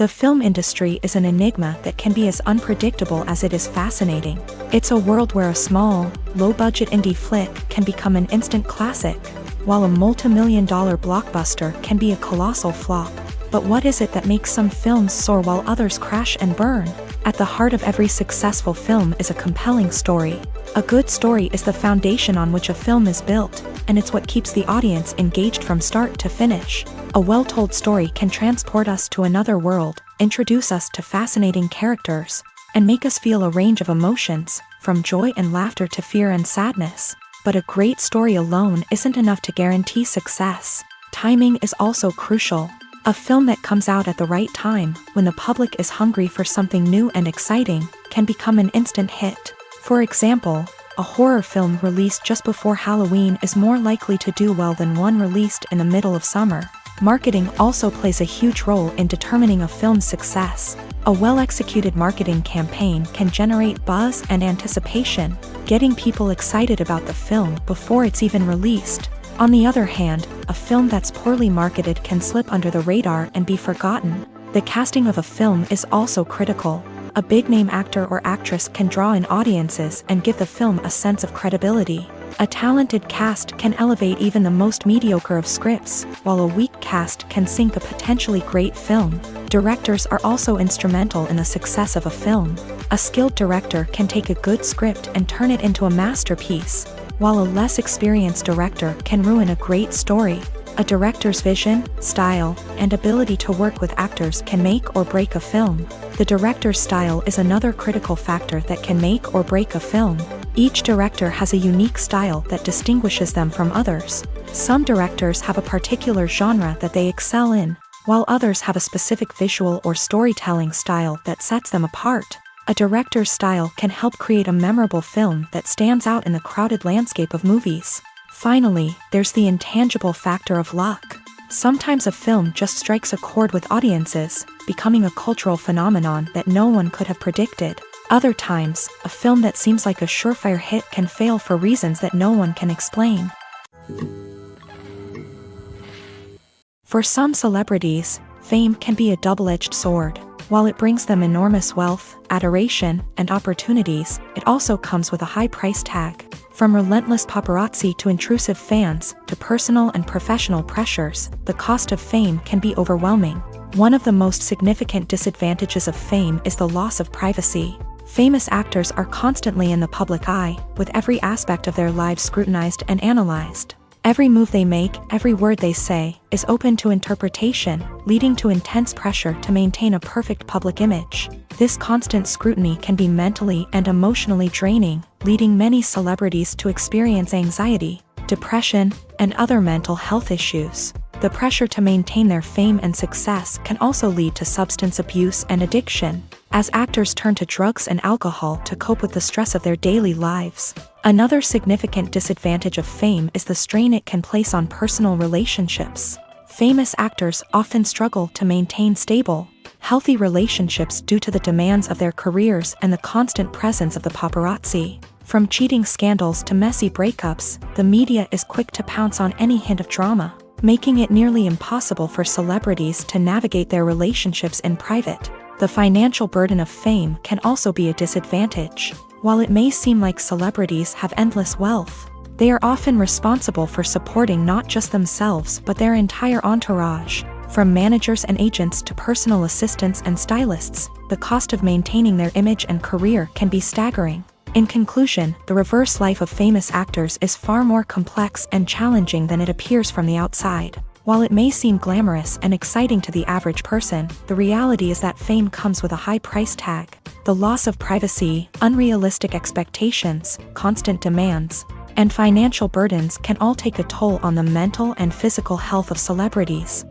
The film industry is an enigma that can be as unpredictable as it is fascinating. It's a world where a small, low-budget indie flick can become an instant classic, while a multi-million-dollar blockbuster can be a colossal flop. But what is it that makes some films soar while others crash and burn? At the heart of every successful film is a compelling story. A good story is the foundation on which a film is built, and it's what keeps the audience engaged from start to finish. A well-told story can transport us to another world, introduce us to fascinating characters, and make us feel a range of emotions, from joy and laughter to fear and sadness. But a great story alone isn't enough to guarantee success. Timing is also crucial. A film that comes out at the right time, when the public is hungry for something new and exciting, can become an instant hit. For example, a horror film released just before Halloween is more likely to do well than one released in the middle of summer. Marketing also plays a huge role in determining a film's success. A well-executed marketing campaign can generate buzz and anticipation, getting people excited about the film before it's even released. On the other hand, a film that's poorly marketed can slip under the radar and be forgotten. The casting of a film is also critical. A big-name actor or actress can draw in audiences and give the film a sense of credibility. A talented cast can elevate even the most mediocre of scripts, while a weak cast can sink a potentially great film. Directors are also instrumental in the success of a film. A skilled director can take a good script and turn it into a masterpiece, while a less experienced director can ruin a great story. A director's vision, style, and ability to work with actors can make or break a film. The director's style is another critical factor that can make or break a film. Each director has a unique style that distinguishes them from others. Some directors have a particular genre that they excel in, while others have a specific visual or storytelling style that sets them apart. A director's style can help create a memorable film that stands out in the crowded landscape of movies. Finally, there's the intangible factor of luck. Sometimes a film just strikes a chord with audiences, becoming a cultural phenomenon that no one could have predicted. Other times, a film that seems like a surefire hit can fail for reasons that no one can explain. For some celebrities, fame can be a double-edged sword. While it brings them enormous wealth, adoration, and opportunities, it also comes with a high price tag. From relentless paparazzi to intrusive fans, to personal and professional pressures, the cost of fame can be overwhelming. One of the most significant disadvantages of fame is the loss of privacy. Famous actors are constantly in the public eye, with every aspect of their lives scrutinized and analyzed. Every move they make, every word they say, is open to interpretation, leading to intense pressure to maintain a perfect public image. This constant scrutiny can be mentally and emotionally draining, leading many celebrities to experience anxiety, depression, and other mental health issues. The pressure to maintain their fame and success can also lead to substance abuse and addiction, as actors turn to drugs and alcohol to cope with the stress of their daily lives. Another significant disadvantage of fame is the strain it can place on personal relationships. Famous actors often struggle to maintain stable, healthy relationships due to the demands of their careers and the constant presence of the paparazzi. From cheating scandals to messy breakups, the media is quick to pounce on any hint of drama, making it nearly impossible for celebrities to navigate their relationships in private. The financial burden of fame can also be a disadvantage. While it may seem like celebrities have endless wealth, they are often responsible for supporting not just themselves but their entire entourage. From managers and agents to personal assistants and stylists, the cost of maintaining their image and career can be staggering. In conclusion, the reverse life of famous actors is far more complex and challenging than it appears from the outside. While it may seem glamorous and exciting to the average person, the reality is that fame comes with a high price tag. The loss of privacy, unrealistic expectations, constant demands, and financial burdens can all take a toll on the mental and physical health of celebrities.